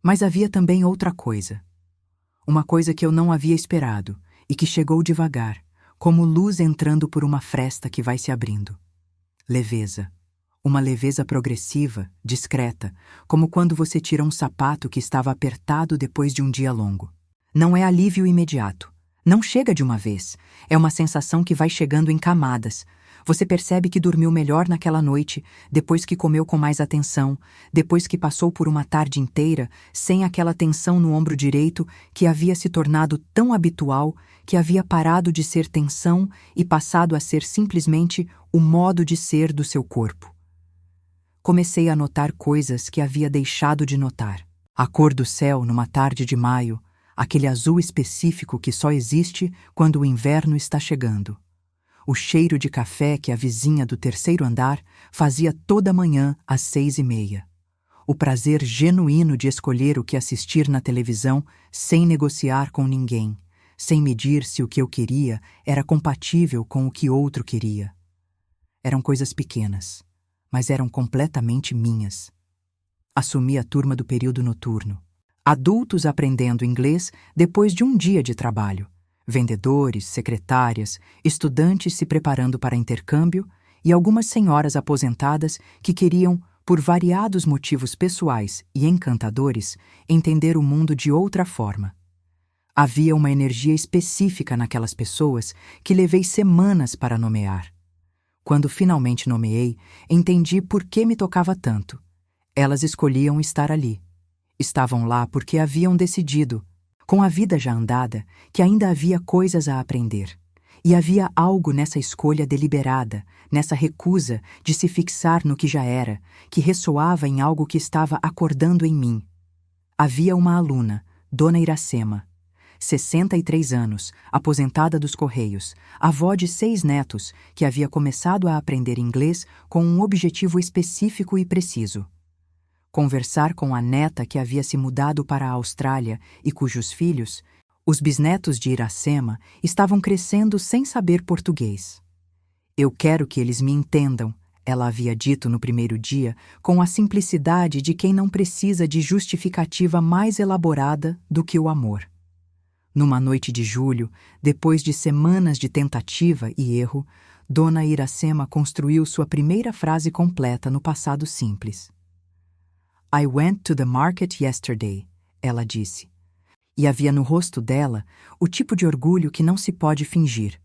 Mas havia também outra coisa. Uma coisa que eu não havia esperado e que chegou devagar, como luz entrando por uma fresta que vai se abrindo. Leveza. Uma leveza progressiva, discreta, como quando você tira um sapato que estava apertado depois de um dia longo. Não é alívio imediato. Não chega de uma vez. É uma sensação que vai chegando em camadas. Você percebe que dormiu melhor naquela noite, depois que comeu com mais atenção, depois que passou por uma tarde inteira sem aquela tensão no ombro direito que havia se tornado tão habitual que havia parado de ser tensão e passado a ser simplesmente o modo de ser do seu corpo. Comecei a notar coisas que havia deixado de notar. A cor do céu numa tarde de maio, aquele azul específico que só existe quando o inverno está chegando. O cheiro de café que a vizinha do 3º andar fazia toda manhã às 6h30. O prazer genuíno de escolher o que assistir na televisão sem negociar com ninguém, sem medir se o que eu queria era compatível com o que outro queria. Eram coisas pequenas, mas eram completamente minhas. Assumi a turma do período noturno. Adultos aprendendo inglês depois de um dia de trabalho. Vendedores, secretárias, estudantes se preparando para intercâmbio e algumas senhoras aposentadas que queriam, por variados motivos pessoais e encantadores, entender o mundo de outra forma. Havia uma energia específica naquelas pessoas que levei semanas para nomear. Quando finalmente nomeei, entendi por que me tocava tanto. Elas escolhiam estar ali. Estavam lá porque haviam decidido, com a vida já andada, que ainda havia coisas a aprender. E havia algo nessa escolha deliberada, nessa recusa de se fixar no que já era, que ressoava em algo que estava acordando em mim. Havia uma aluna, Dona Iracema, 63 anos, aposentada dos Correios, avó de 6 netos, que havia começado a aprender inglês com um objetivo específico e preciso. Conversar com a neta que havia se mudado para a Austrália e cujos filhos, os bisnetos de Iracema, estavam crescendo sem saber português. Eu quero que eles me entendam, ela havia dito no primeiro dia, com a simplicidade de quem não precisa de justificativa mais elaborada do que o amor. Numa noite de julho, depois de semanas de tentativa e erro, Dona Iracema construiu sua primeira frase completa no passado simples. I went to the market yesterday, ela disse. E havia no rosto dela o tipo de orgulho que não se pode fingir.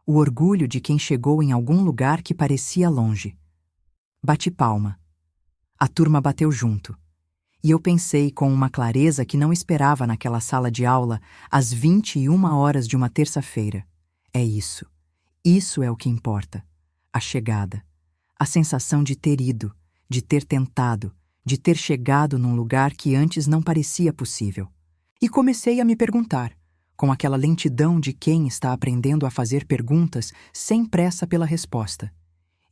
O orgulho de quem chegou em algum lugar que parecia longe. Bati palma. A turma bateu junto. E eu pensei com uma clareza que não esperava naquela sala de aula às 21h de uma terça-feira. É isso. Isso é o que importa. A chegada. A sensação de ter ido, de ter tentado, de ter chegado num lugar que antes não parecia possível. E comecei a me perguntar, com aquela lentidão de quem está aprendendo a fazer perguntas sem pressa pela resposta,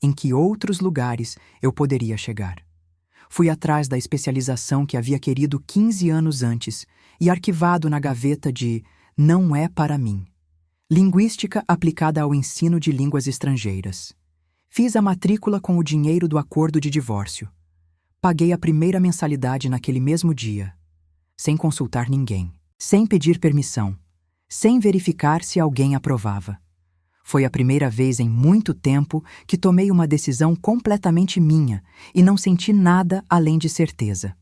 em que outros lugares eu poderia chegar. Fui atrás da especialização que havia querido 15 anos antes e arquivado na gaveta de Não é para mim. Linguística aplicada ao ensino de línguas estrangeiras. Fiz a matrícula com o dinheiro do acordo de divórcio. Paguei a primeira mensalidade naquele mesmo dia, sem consultar ninguém, sem pedir permissão, sem verificar se alguém aprovava. Foi a primeira vez em muito tempo que tomei uma decisão completamente minha e não senti nada além de certeza.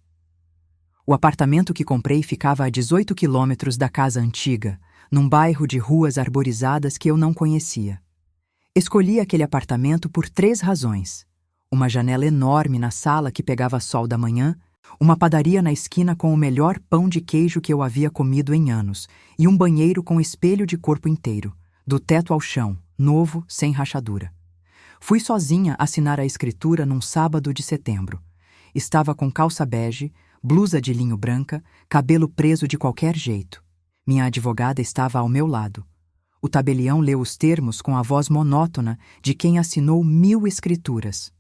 O apartamento que comprei ficava a 18 quilômetros da casa antiga, num bairro de ruas arborizadas que eu não conhecia. Escolhi aquele apartamento por 3 razões. Uma janela enorme na sala que pegava sol da manhã, uma padaria na esquina com o melhor pão de queijo que eu havia comido em anos e um banheiro com espelho de corpo inteiro, do teto ao chão, novo, sem rachadura. Fui sozinha assinar a escritura num sábado de setembro. Estava com calça bege, blusa de linho branca, cabelo preso de qualquer jeito. Minha advogada estava ao meu lado. O tabelião leu os termos com a voz monótona de quem assinou 1000 escrituras.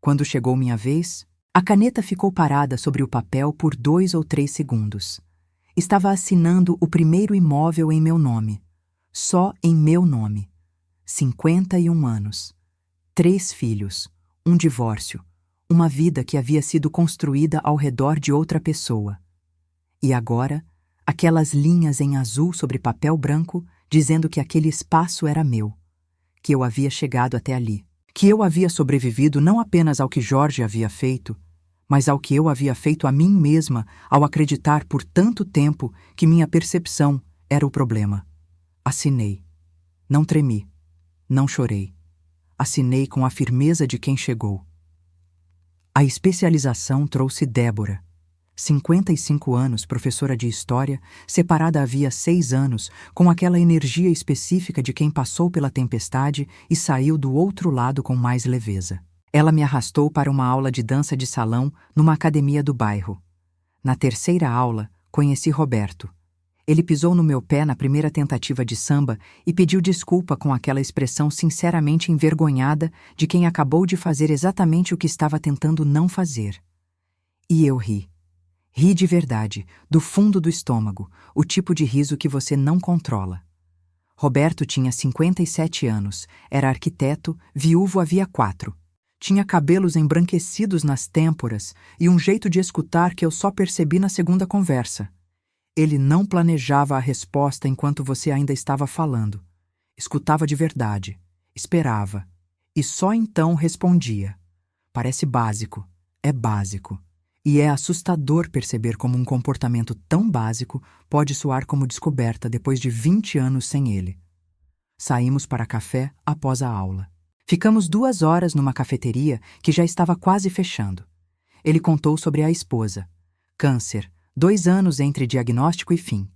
Quando chegou minha vez, a caneta ficou parada sobre o papel por 2 ou 3 segundos. Estava assinando o primeiro imóvel em meu nome. Só em meu nome. 51 anos. 3 filhos. Um divórcio. Uma vida que havia sido construída ao redor de outra pessoa. E agora, aquelas linhas em azul sobre papel branco dizendo que aquele espaço era meu. Que eu havia chegado até ali. Que eu havia sobrevivido não apenas ao que Jorge havia feito, mas ao que eu havia feito a mim mesma ao acreditar por tanto tempo que minha percepção era o problema. Assinei. Não tremi. Não chorei. Assinei com a firmeza de quem chegou. A especialização trouxe Débora. 55 anos, professora de História, separada havia 6 anos, com aquela energia específica de quem passou pela tempestade e saiu do outro lado com mais leveza. Ela me arrastou para uma aula de dança de salão numa academia do bairro. Na terceira aula, conheci Roberto. Ele pisou no meu pé na primeira tentativa de samba e pediu desculpa com aquela expressão sinceramente envergonhada de quem acabou de fazer exatamente o que estava tentando não fazer. E eu ri. Ri de verdade, do fundo do estômago, o tipo de riso que você não controla. Roberto tinha 57 anos, era arquiteto, viúvo havia 4. Tinha cabelos embranquecidos nas têmporas e um jeito de escutar que eu só percebi na segunda conversa. Ele não planejava a resposta enquanto você ainda estava falando. Escutava de verdade, esperava, e só então respondia. Parece básico, é básico. E é assustador perceber como um comportamento tão básico pode soar como descoberta depois de 20 anos sem ele. Saímos para café após a aula. Ficamos 2 horas numa cafeteria que já estava quase fechando. Ele contou sobre a esposa. Câncer, 2 anos entre diagnóstico e fim.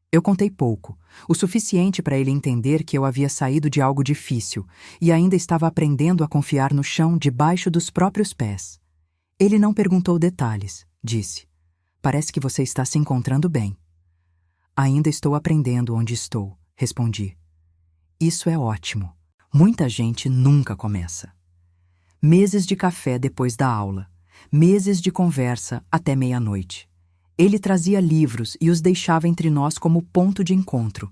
Eu contei pouco, o suficiente para ele entender que eu havia saído de algo difícil e ainda estava aprendendo a confiar no chão debaixo dos próprios pés. Ele não perguntou detalhes, disse. Parece que você está se encontrando bem. Ainda estou aprendendo onde estou, respondi. Isso é ótimo. Muita gente nunca começa. Meses de café depois da aula. Meses de conversa até meia-noite. Ele trazia livros e os deixava entre nós como ponto de encontro.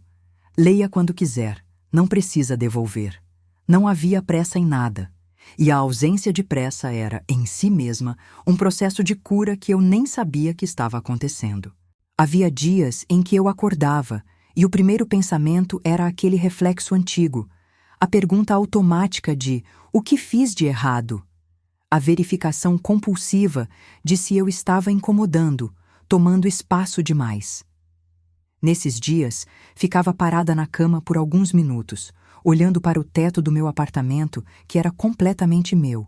Leia quando quiser, não precisa devolver. Não havia pressa em nada. E a ausência de pressa era, em si mesma, um processo de cura que eu nem sabia que estava acontecendo. Havia dias em que eu acordava e o primeiro pensamento era aquele reflexo antigo, a pergunta automática de o que fiz de errado? A verificação compulsiva de se eu estava incomodando, tomando espaço demais. Nesses dias, ficava parada na cama por alguns minutos, olhando para o teto do meu apartamento, que era completamente meu,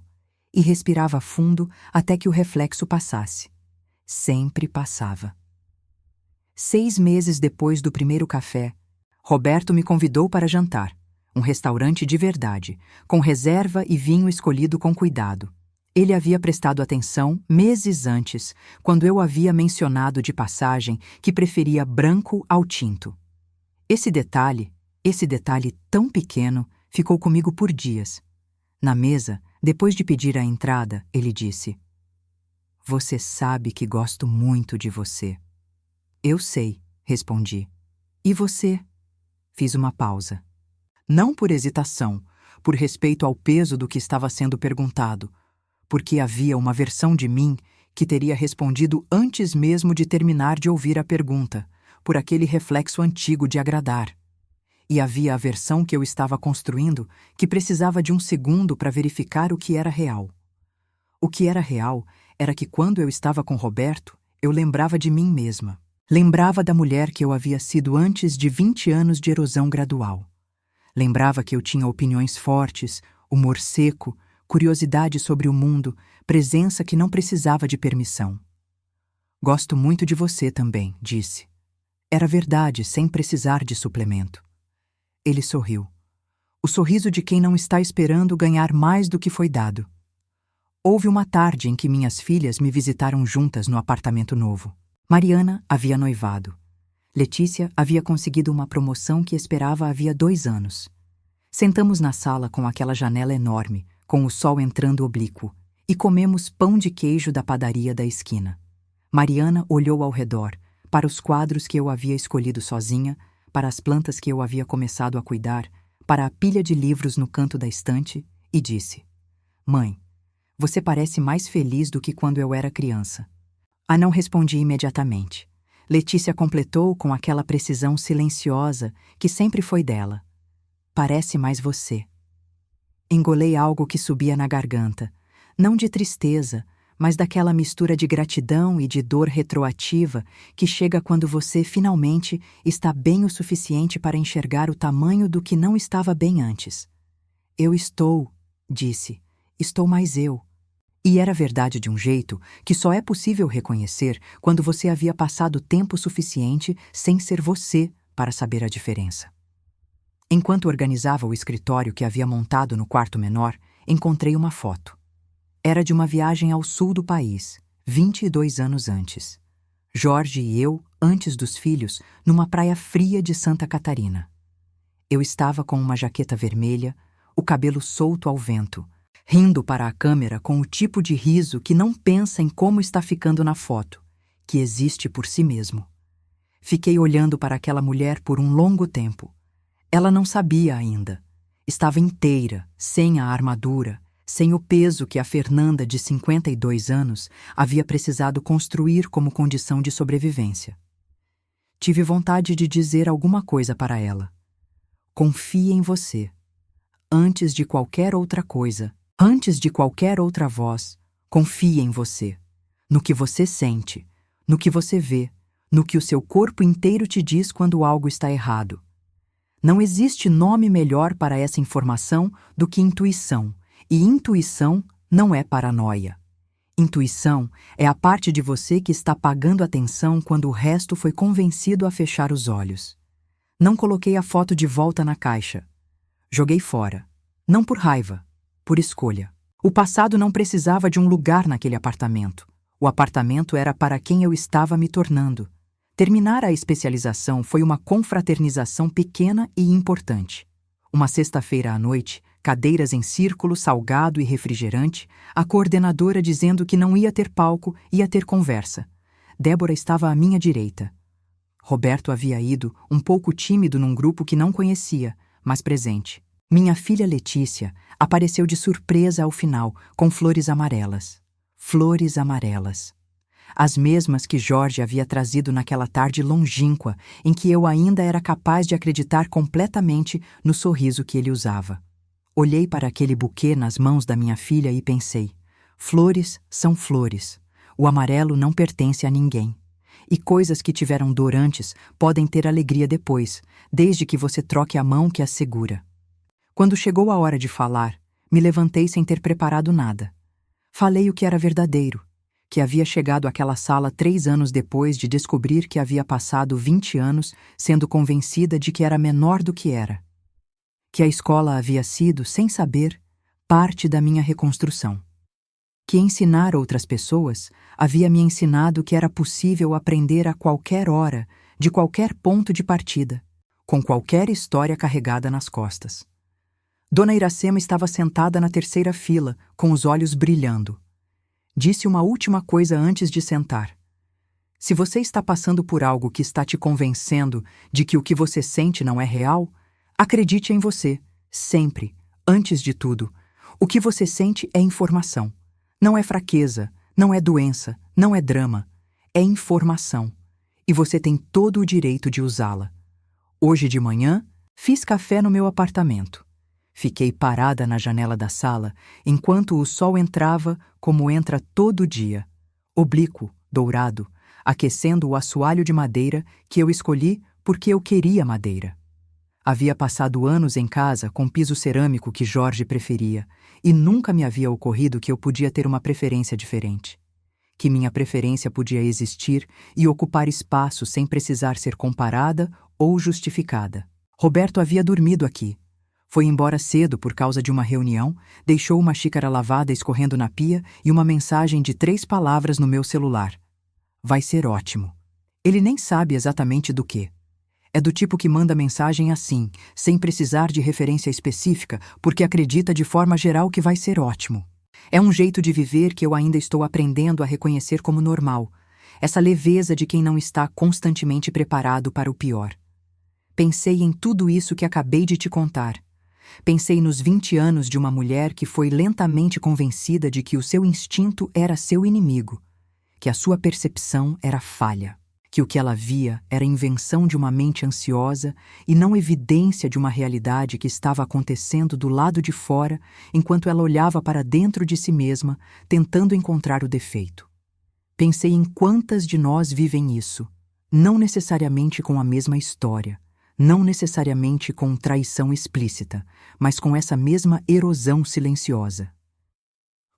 e respirava fundo até que o reflexo passasse. Sempre passava. 6 meses depois do primeiro café, Roberto me convidou para jantar, um restaurante de verdade, com reserva e vinho escolhido com cuidado. Ele havia prestado atenção meses antes, quando eu havia mencionado de passagem que preferia branco ao tinto. Esse detalhe tão pequeno, ficou comigo por dias. Na mesa, depois de pedir a entrada, ele disse: "Você sabe que gosto muito de você." "Eu sei", respondi. "E você?" Fiz uma pausa. Não por hesitação, por respeito ao peso do que estava sendo perguntado, porque havia uma versão de mim que teria respondido antes mesmo de terminar de ouvir a pergunta, por aquele reflexo antigo de agradar. E havia a versão que eu estava construindo que precisava de um segundo para verificar o que era real. O que era real era que quando eu estava com Roberto, eu lembrava de mim mesma. Lembrava da mulher que eu havia sido antes de 20 anos de erosão gradual. Lembrava que eu tinha opiniões fortes, humor seco, curiosidade sobre o mundo, presença que não precisava de permissão. "Gosto muito de você também", disse. Era verdade, sem precisar de suplemento. Ele sorriu. O sorriso de quem não está esperando ganhar mais do que foi dado. Houve uma tarde em que minhas filhas me visitaram juntas no apartamento novo. Mariana havia noivado. Letícia havia conseguido uma promoção que esperava havia 2 anos. Sentamos na sala com aquela janela enorme, com o sol entrando oblíquo, e comemos pão de queijo da padaria da esquina. Mariana olhou ao redor, para os quadros que eu havia escolhido sozinha, para as plantas que eu havia começado a cuidar, para a pilha de livros no canto da estante, e disse: "Mãe, você parece mais feliz do que quando eu era criança." Não respondi imediatamente. Letícia completou com aquela precisão silenciosa que sempre foi dela: "Parece mais você." Engolei algo que subia na garganta, não de tristeza, mas daquela mistura de gratidão e de dor retroativa que chega quando você finalmente está bem o suficiente para enxergar o tamanho do que não estava bem antes. "Eu estou", disse, "estou mais eu." E era verdade de um jeito que só é possível reconhecer quando você havia passado tempo suficiente sem ser você para saber a diferença. Enquanto organizava o escritório que havia montado no quarto menor, encontrei uma foto. Era de uma viagem ao sul do país, 22 anos antes. Jorge e eu, antes dos filhos, numa praia fria de Santa Catarina. Eu estava com uma jaqueta vermelha, o cabelo solto ao vento, rindo para a câmera com o tipo de riso que não pensa em como está ficando na foto, que existe por si mesmo. Fiquei olhando para aquela mulher por um longo tempo. Ela não sabia ainda. Estava inteira, sem a armadura, sem o peso que a Fernanda, de 52 anos, havia precisado construir como condição de sobrevivência. Tive vontade de dizer alguma coisa para ela. Confie em você. Antes de qualquer outra coisa, antes de qualquer outra voz, confie em você. no que você sente, no que você vê, no que o seu corpo inteiro te diz quando algo está errado. Não existe nome melhor para essa informação do que intuição, e intuição não é paranoia. Intuição é a parte de você que está pagando atenção quando o resto foi convencido a fechar os olhos. Não coloquei a foto de volta na caixa. Joguei fora. Não por raiva, por escolha. O passado não precisava de um lugar naquele apartamento. O apartamento era para quem eu estava me tornando. Terminar a especialização foi uma confraternização pequena e importante. Uma sexta-feira à noite, cadeiras em círculo, salgado e refrigerante, a coordenadora dizendo que não ia ter palco, ia ter conversa. Débora estava à minha direita. Roberto havia ido, um pouco tímido num grupo que não conhecia, mas presente. Minha filha Letícia apareceu de surpresa ao final, com flores amarelas. Flores amarelas. As mesmas que Jorge havia trazido naquela tarde longínqua, em que eu ainda era capaz de acreditar completamente no sorriso que ele usava. Olhei para aquele buquê nas mãos da minha filha e pensei: flores são flores. O amarelo não pertence a ninguém. E coisas que tiveram dor antes podem ter alegria depois, desde que você troque a mão que as segura. Quando chegou a hora de falar, me levantei sem ter preparado nada. Falei o que era verdadeiro, que havia chegado àquela sala 3 anos depois de descobrir que havia passado 20 anos sendo convencida de que era menor do que era. Que a escola havia sido, sem saber, parte da minha reconstrução. Que ensinar outras pessoas havia me ensinado que era possível aprender a qualquer hora, de qualquer ponto de partida, com qualquer história carregada nas costas. Dona Iracema estava sentada na terceira fila, com os olhos brilhando. Disse uma última coisa antes de sentar. Se você está passando por algo que está te convencendo de que o que você sente não é real, acredite em você, sempre, antes de tudo. O que você sente é informação. Não é fraqueza, não é doença, não é drama. É informação. E você tem todo o direito de usá-la. Hoje de manhã, fiz café no meu apartamento. Fiquei parada na janela da sala enquanto o sol entrava como entra todo dia, oblíquo, dourado, aquecendo o assoalho de madeira que eu escolhi porque eu queria madeira. Havia passado anos em casa com piso cerâmico que Jorge preferia e nunca me havia ocorrido que eu podia ter uma preferência diferente. Que minha preferência podia existir e ocupar espaço sem precisar ser comparada ou justificada. Roberto havia dormido aqui. Foi embora cedo por causa de uma reunião, deixou uma xícara lavada escorrendo na pia e uma mensagem de 3 palavras no meu celular. Vai ser ótimo. Ele nem sabe exatamente do quê. É do tipo que manda mensagem assim, sem precisar de referência específica, porque acredita de forma geral que vai ser ótimo. É um jeito de viver que eu ainda estou aprendendo a reconhecer como normal. Essa leveza de quem não está constantemente preparado para o pior. Pensei em tudo isso que acabei de te contar. Pensei nos 20 anos de uma mulher que foi lentamente convencida de que o seu instinto era seu inimigo, que a sua percepção era falha, que o que ela via era invenção de uma mente ansiosa e não evidência de uma realidade que estava acontecendo do lado de fora enquanto ela olhava para dentro de si mesma, tentando encontrar o defeito. Pensei em quantas de nós vivem isso, não necessariamente com a mesma história, não necessariamente com traição explícita, mas com essa mesma erosão silenciosa.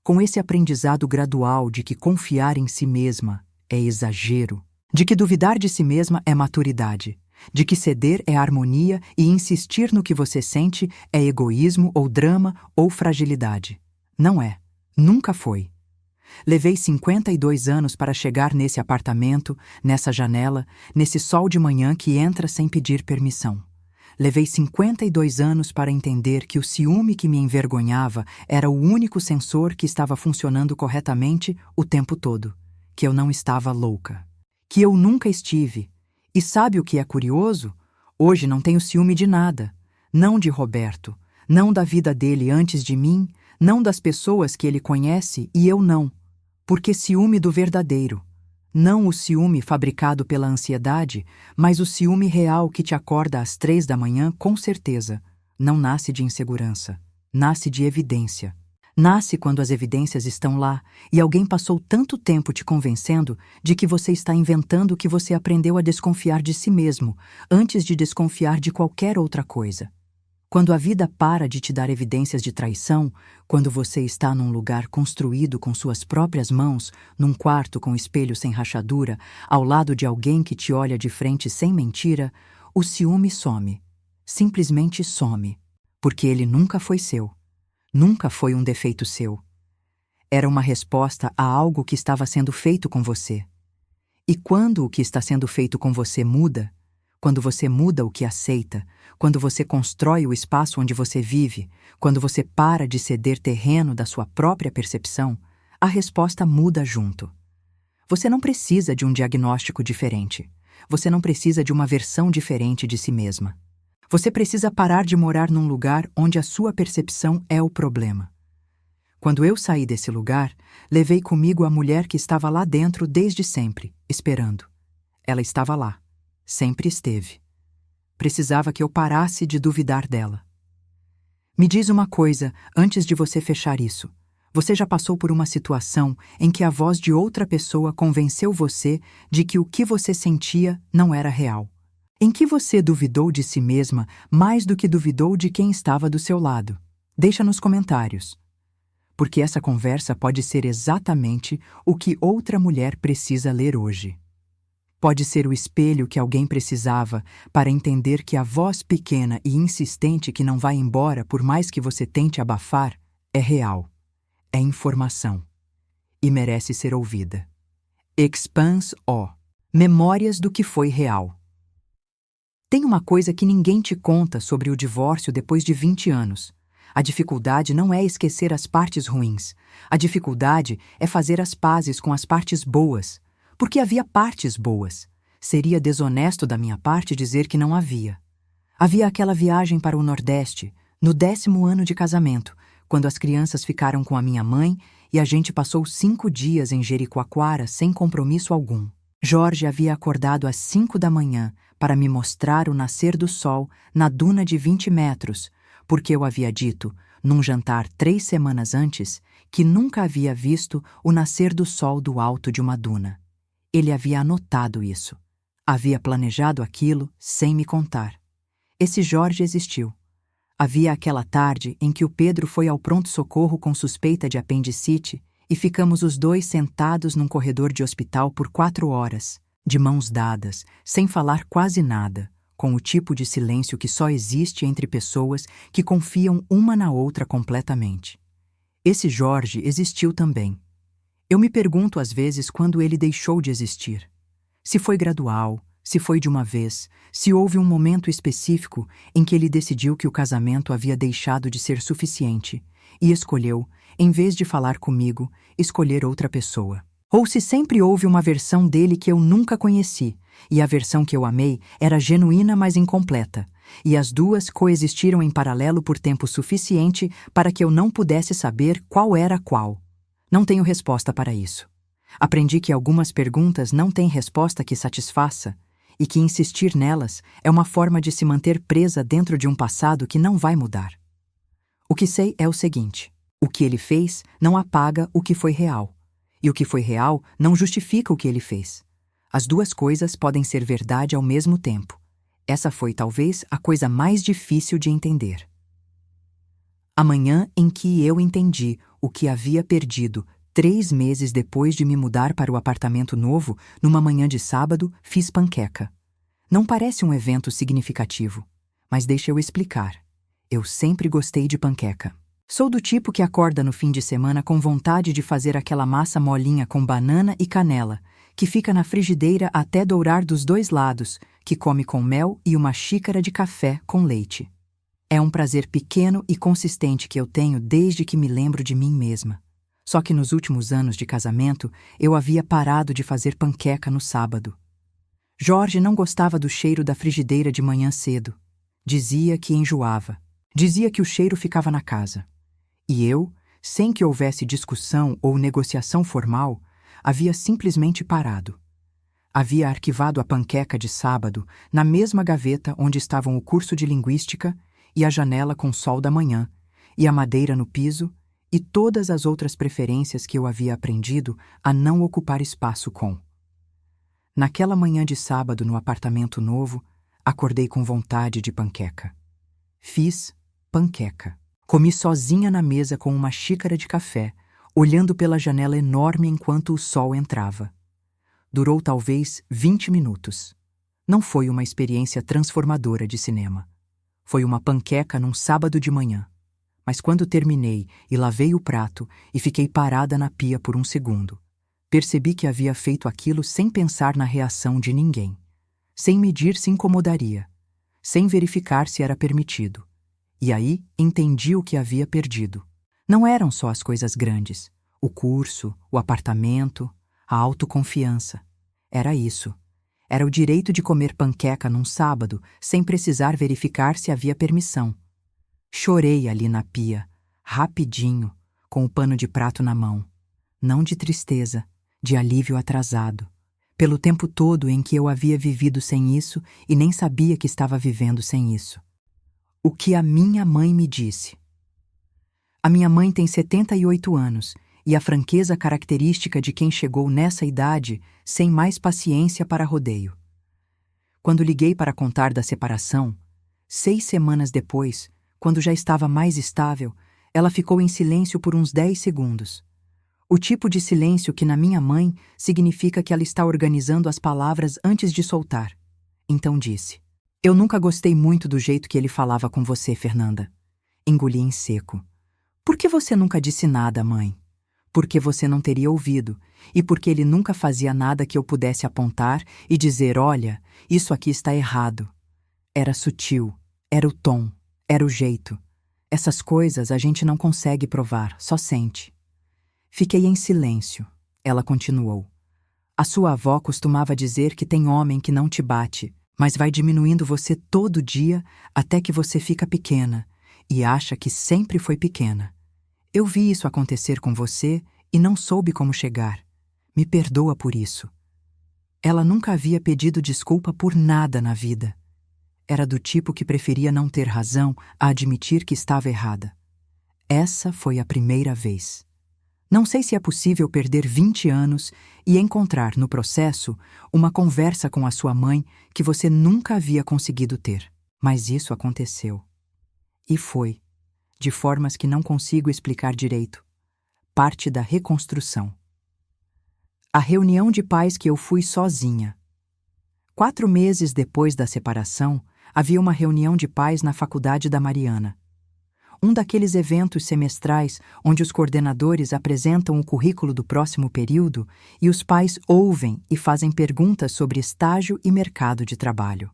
Com esse aprendizado gradual de que confiar em si mesma é exagero, de que duvidar de si mesma é maturidade, de que ceder é harmonia e insistir no que você sente é egoísmo ou drama ou fragilidade. Não é. Nunca foi. Levei 52 anos para chegar nesse apartamento, nessa janela, nesse sol de manhã que entra sem pedir permissão. Levei 52 anos para entender que o ciúme que me envergonhava era o único sensor que estava funcionando corretamente o tempo todo, que eu não estava louca, que eu nunca estive. E sabe o que é curioso? Hoje não tenho ciúme de nada, não de Roberto, não da vida dele antes de mim, não das pessoas que ele conhece e eu não. Porque ciúme do verdadeiro, não o ciúme fabricado pela ansiedade, mas o ciúme real que te acorda às 3 da manhã com certeza, não nasce de insegurança, nasce de evidência, Nasce quando as evidências estão lá e alguém passou tanto tempo te convencendo de que você está inventando que você aprendeu a desconfiar de si mesmo antes de desconfiar de qualquer outra coisa. Quando a vida para de te dar evidências de traição, quando você está num lugar construído com suas próprias mãos, num quarto com espelho sem rachadura, ao lado de alguém que te olha de frente sem mentira, o ciúme some. Simplesmente some. Porque ele nunca foi seu. Nunca foi um defeito seu. Era uma resposta a algo que estava sendo feito com você. E quando o que está sendo feito com você muda, quando você muda o que aceita, quando você constrói o espaço onde você vive, quando você para de ceder terreno da sua própria percepção, a resposta muda junto. Você não precisa de um diagnóstico diferente. Você não precisa de uma versão diferente de si mesma. Você precisa parar de morar num lugar onde a sua percepção é o problema. Quando eu saí desse lugar, levei comigo a mulher que estava lá dentro desde sempre, esperando. Ela estava lá. Sempre esteve. Precisava que eu parasse de duvidar dela. Me diz uma coisa antes de você fechar isso. Você já passou por uma situação em que a voz de outra pessoa convenceu você de que o que você sentia não era real? Em que você duvidou de si mesma mais do que duvidou de quem estava do seu lado? Deixa nos comentários. Porque essa conversa pode ser exatamente o que outra mulher precisa ler hoje. Pode ser o espelho que alguém precisava para entender que a voz pequena e insistente que não vai embora por mais que você tente abafar é real, é informação e merece ser ouvida. Expanse O. Memórias do que foi real. Tem uma coisa que ninguém te conta sobre o divórcio depois de 20 anos. A dificuldade não é esquecer as partes ruins. A dificuldade é fazer as pazes com as partes boas. Porque havia partes boas. Seria desonesto da minha parte dizer que não havia. Havia aquela viagem para o Nordeste, no 10º ano de casamento, quando as crianças ficaram com a minha mãe e a gente passou 5 dias em Jericoacoara sem compromisso algum. Jorge havia acordado às 5 da manhã para me mostrar o nascer do sol na duna de 20 metros, porque eu havia dito, num jantar 3 semanas antes, que nunca havia visto o nascer do sol do alto de uma duna. Ele havia anotado isso. Havia planejado aquilo sem me contar. Esse Jorge existiu. Havia aquela tarde em que o Pedro foi ao pronto-socorro com suspeita de apendicite e ficamos os dois sentados num corredor de hospital por 4 horas, de mãos dadas, sem falar quase nada, com o tipo de silêncio que só existe entre pessoas que confiam uma na outra completamente. Esse Jorge existiu também. Eu me pergunto às vezes quando ele deixou de existir. Se foi gradual, se foi de uma vez, se houve um momento específico em que ele decidiu que o casamento havia deixado de ser suficiente e escolheu, em vez de falar comigo, escolher outra pessoa. Ou se sempre houve uma versão dele que eu nunca conheci, e a versão que eu amei era genuína, mas incompleta, e as duas coexistiram em paralelo por tempo suficiente para que eu não pudesse saber qual era qual. Não tenho resposta para isso. Aprendi que algumas perguntas não têm resposta que satisfaça, e que insistir nelas é uma forma de se manter presa dentro de um passado que não vai mudar. O que sei é o seguinte: o que ele fez não apaga o que foi real, e o que foi real não justifica o que ele fez. As duas coisas podem ser verdade ao mesmo tempo. Essa foi talvez a coisa mais difícil de entender. A manhã em que eu entendi o que havia perdido 3 meses depois de me mudar para o apartamento novo, numa manhã de sábado, fiz panqueca. Não parece um evento significativo, mas deixa eu explicar. Eu sempre gostei de panqueca. Sou do tipo que acorda no fim de semana com vontade de fazer aquela massa molinha com banana e canela, que fica na frigideira até dourar dos 2 lados, que come com mel e uma xícara de café com leite. É um prazer pequeno e consistente que eu tenho desde que me lembro de mim mesma. Só que nos últimos anos de casamento, eu havia parado de fazer panqueca no sábado. Jorge não gostava do cheiro da frigideira de manhã cedo. Dizia que enjoava. Dizia que o cheiro ficava na casa. E eu, sem que houvesse discussão ou negociação formal, havia simplesmente parado. Havia arquivado a panqueca de sábado na mesma gaveta onde estavam o curso de linguística e a janela com sol da manhã, e a madeira no piso, e todas as outras preferências que eu havia aprendido a não ocupar espaço com. Naquela manhã de sábado no apartamento novo, acordei com vontade de panqueca. Fiz panqueca. Comi sozinha na mesa com uma xícara de café, olhando pela janela enorme enquanto o sol entrava. Durou talvez 20 minutos. Não foi uma experiência transformadora de cinema. Foi uma panqueca num sábado de manhã. Mas quando terminei e lavei o prato e fiquei parada na pia por um segundo, percebi que havia feito aquilo sem pensar na reação de ninguém, sem medir se incomodaria, sem verificar se era permitido. E aí entendi o que havia perdido. Não eram só as coisas grandes, o curso, o apartamento, a autoconfiança. Era isso. Era o direito de comer panqueca num sábado sem precisar verificar se havia permissão. Chorei ali na pia, rapidinho, com o pano de prato na mão. Não de tristeza, de alívio atrasado. Pelo tempo todo em que eu havia vivido sem isso e nem sabia que estava vivendo sem isso. O que a minha mãe me disse. A minha mãe tem 78 anos e a franqueza característica de quem chegou nessa idade sem mais paciência para rodeio. Quando liguei para contar da separação, 6 semanas depois, quando já estava mais estável, ela ficou em silêncio por uns 10 segundos. O tipo de silêncio que na minha mãe significa que ela está organizando as palavras antes de soltar. Então disse: "Eu nunca gostei muito do jeito que ele falava com você, Fernanda." Engoli em seco. "Por que você nunca disse nada, mãe?" "Porque você não teria ouvido, e porque ele nunca fazia nada que eu pudesse apontar e dizer, olha, isso aqui está errado." Era sutil, era o tom, era o jeito. Essas coisas a gente não consegue provar, só sente. Fiquei em silêncio. Ela continuou: "A sua avó costumava dizer que tem homem que não te bate, mas vai diminuindo você todo dia até que você fica pequena, e acha que sempre foi pequena. Eu vi isso acontecer com você e não soube como chegar. Me perdoa por isso." Ela nunca havia pedido desculpa por nada na vida. Era do tipo que preferia não ter razão a admitir que estava errada. Essa foi a primeira vez. Não sei se é possível perder 20 anos e encontrar no processo uma conversa com a sua mãe que você nunca havia conseguido ter. Mas isso aconteceu. E foi, de formas que não consigo explicar direito, parte da reconstrução. A reunião de pais que eu fui sozinha. 4 meses depois da separação, havia uma reunião de pais na faculdade da Mariana. Um daqueles eventos semestrais onde os coordenadores apresentam o currículo do próximo período e os pais ouvem e fazem perguntas sobre estágio e mercado de trabalho.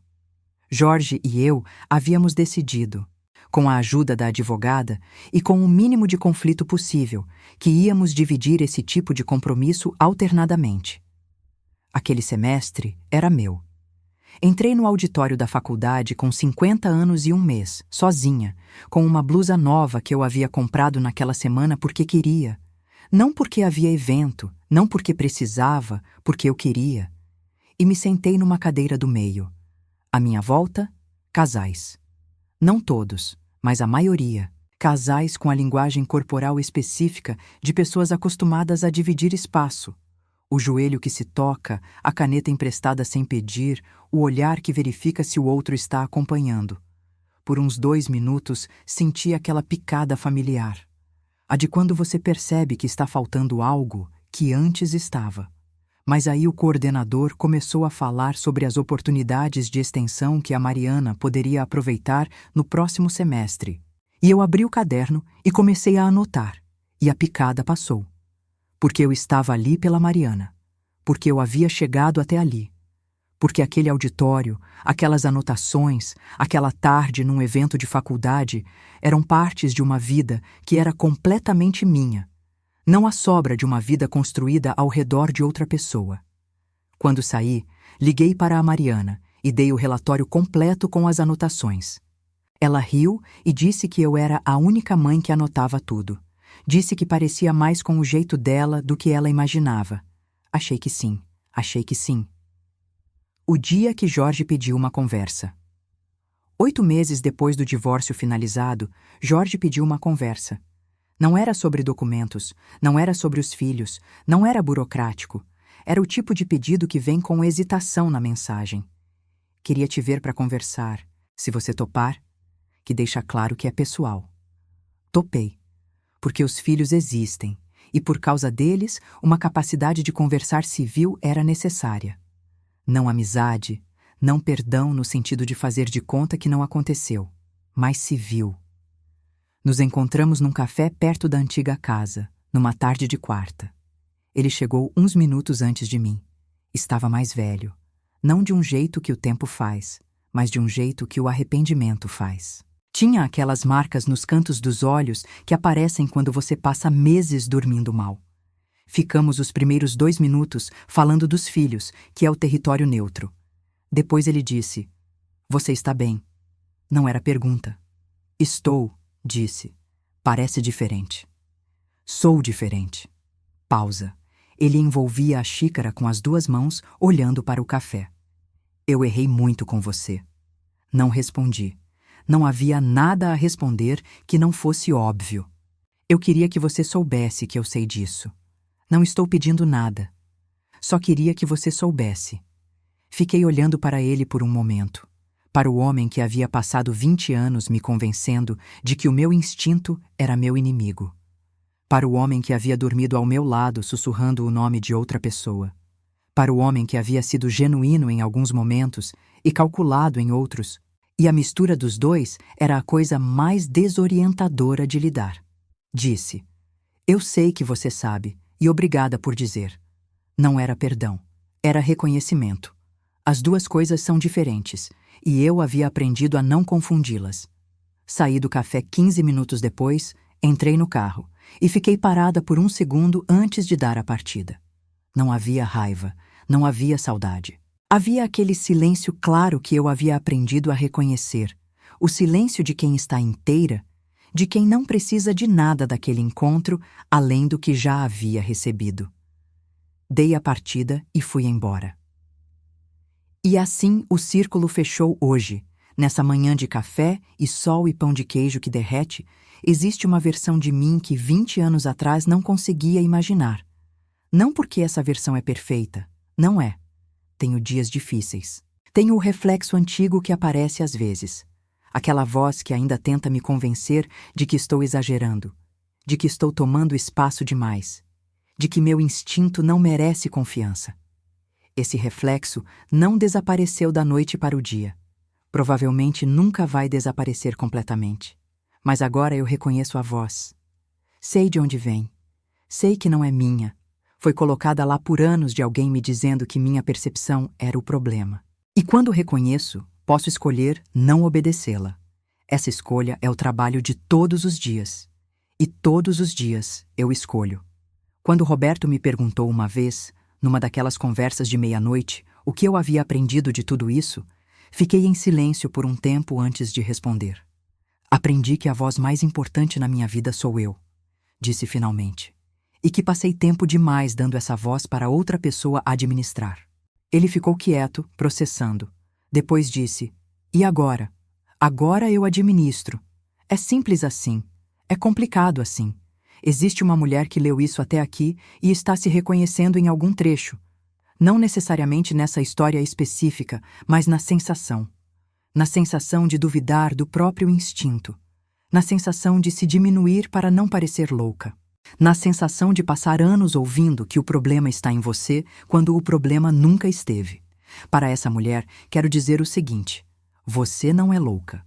Jorge e eu havíamos decidido, com a ajuda da advogada e com o mínimo de conflito possível, que íamos dividir esse tipo de compromisso alternadamente. Aquele semestre era meu. Entrei no auditório da faculdade com 50 anos e 1 mês, sozinha, com uma blusa nova que eu havia comprado naquela semana porque queria. Não porque havia evento, não porque precisava, porque eu queria. E me sentei numa cadeira do meio. À minha volta, casais. Não todos, mas a maioria. Casais com a linguagem corporal específica de pessoas acostumadas a dividir espaço. O joelho que se toca, a caneta emprestada sem pedir, o olhar que verifica se o outro está acompanhando. Por uns 2 minutos, senti aquela picada familiar. A de quando você percebe que está faltando algo que antes estava. Mas aí o coordenador começou a falar sobre as oportunidades de extensão que a Mariana poderia aproveitar no próximo semestre. E eu abri o caderno e comecei a anotar. E a picada passou. Porque eu estava ali pela Mariana, porque eu havia chegado até ali, porque aquele auditório, aquelas anotações, aquela tarde num evento de faculdade eram partes de uma vida que era completamente minha, não a sobra de uma vida construída ao redor de outra pessoa. Quando saí, liguei para a Mariana e dei o relatório completo com as anotações. Ela riu e disse que eu era a única mãe que anotava tudo. Disse que parecia mais com o jeito dela do que ela imaginava. Achei que sim, achei que sim. O dia que Jorge pediu uma conversa. 8 meses depois do divórcio finalizado, Jorge pediu uma conversa. Não era sobre documentos, não era sobre os filhos, não era burocrático. Era o tipo de pedido que vem com hesitação na mensagem. Queria te ver para conversar. Se você topar, que deixa claro que é pessoal. Topei, porque os filhos existem, e por causa deles, uma capacidade de conversar civil era necessária. Não amizade, não perdão no sentido de fazer de conta que não aconteceu, mas civil. Nos encontramos num café perto da antiga casa, numa tarde de quarta. Ele chegou uns minutos antes de mim. Estava mais velho, não de um jeito que o tempo faz, mas de um jeito que o arrependimento faz. Tinha aquelas marcas nos cantos dos olhos que aparecem quando você passa meses dormindo mal. Ficamos os primeiros 2 minutos falando dos filhos, que é o território neutro. Depois ele disse: "Você está bem?" Não era pergunta. "Estou", disse. "Parece diferente." "Sou diferente." Pausa. Ele envolvia a xícara com as 2 mãos, olhando para o café. "Eu errei muito com você." Não respondi. Não havia nada a responder que não fosse óbvio. "Eu queria que você soubesse que eu sei disso. Não estou pedindo nada. Só queria que você soubesse." Fiquei olhando para ele por um momento, para o homem que havia passado 20 anos me convencendo de que o meu instinto era meu inimigo. Para o homem que havia dormido ao meu lado sussurrando o nome de outra pessoa. Para o homem que havia sido genuíno em alguns momentos e calculado em outros. E a mistura dos dois era a coisa mais desorientadora de lidar. Disse: "Eu sei que você sabe, e obrigada por dizer." Não era perdão, era reconhecimento. As 2 coisas são diferentes, e eu havia aprendido a não confundi-las. Saí do café 15 minutos depois, entrei no carro, e fiquei parada por 1 segundo antes de dar a partida. Não havia raiva, não havia saudade. Havia aquele silêncio claro que eu havia aprendido a reconhecer, o silêncio de quem está inteira, de quem não precisa de nada daquele encontro além do que já havia recebido. Dei a partida e fui embora. E assim o círculo fechou hoje. Nessa manhã de café e sol e pão de queijo que derrete, existe uma versão de mim que 20 anos atrás não conseguia imaginar. Não porque essa versão é perfeita, não é. Tenho dias difíceis. Tenho o reflexo antigo que aparece às vezes. Aquela voz que ainda tenta me convencer de que estou exagerando, de que estou tomando espaço demais, de que meu instinto não merece confiança. Esse reflexo não desapareceu da noite para o dia. Provavelmente nunca vai desaparecer completamente. Mas agora eu reconheço a voz. Sei de onde vem. Sei que não é minha. Foi colocada lá por anos de alguém me dizendo que minha percepção era o problema. E quando reconheço, posso escolher não obedecê-la. Essa escolha é o trabalho de todos os dias. E todos os dias eu escolho. Quando Roberto me perguntou uma vez, numa daquelas conversas de meia-noite, o que eu havia aprendido de tudo isso, fiquei em silêncio por um tempo antes de responder. "Aprendi que a voz mais importante na minha vida sou eu", disse finalmente, "e que passei tempo demais dando essa voz para outra pessoa administrar." Ele ficou quieto, processando. Depois disse: "E agora? Agora eu administro. É simples assim. É complicado assim. Existe uma mulher que leu isso até aqui e está se reconhecendo em algum trecho. Não necessariamente nessa história específica, mas na sensação. Na sensação de duvidar do próprio instinto. Na sensação de se diminuir para não parecer louca. Na sensação de passar anos ouvindo que o problema está em você quando o problema nunca esteve. Para essa mulher, quero dizer o seguinte: você não é louca.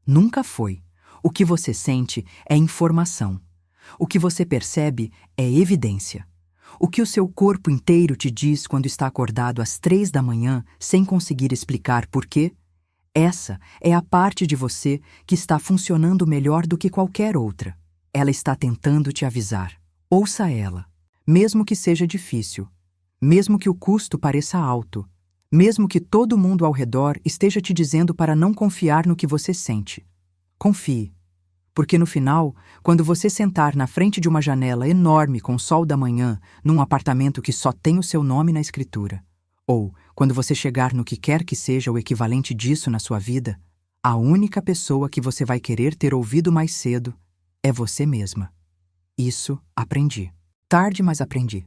Nunca foi. O que você sente é informação. O que você percebe é evidência. O que o seu corpo inteiro te diz quando está acordado às 3 da manhã sem conseguir explicar por quê? Essa é a parte de você que está funcionando melhor do que qualquer outra. Ela está tentando te avisar. Ouça ela. Mesmo que seja difícil. Mesmo que o custo pareça alto. Mesmo que todo mundo ao redor esteja te dizendo para não confiar no que você sente. Confie. Porque no final, quando você sentar na frente de uma janela enorme com o sol da manhã, num apartamento que só tem o seu nome na escritura, ou quando você chegar no que quer que seja o equivalente disso na sua vida, a única pessoa que você vai querer ter ouvido mais cedo é você mesma. Isso aprendi. Tarde, mas aprendi.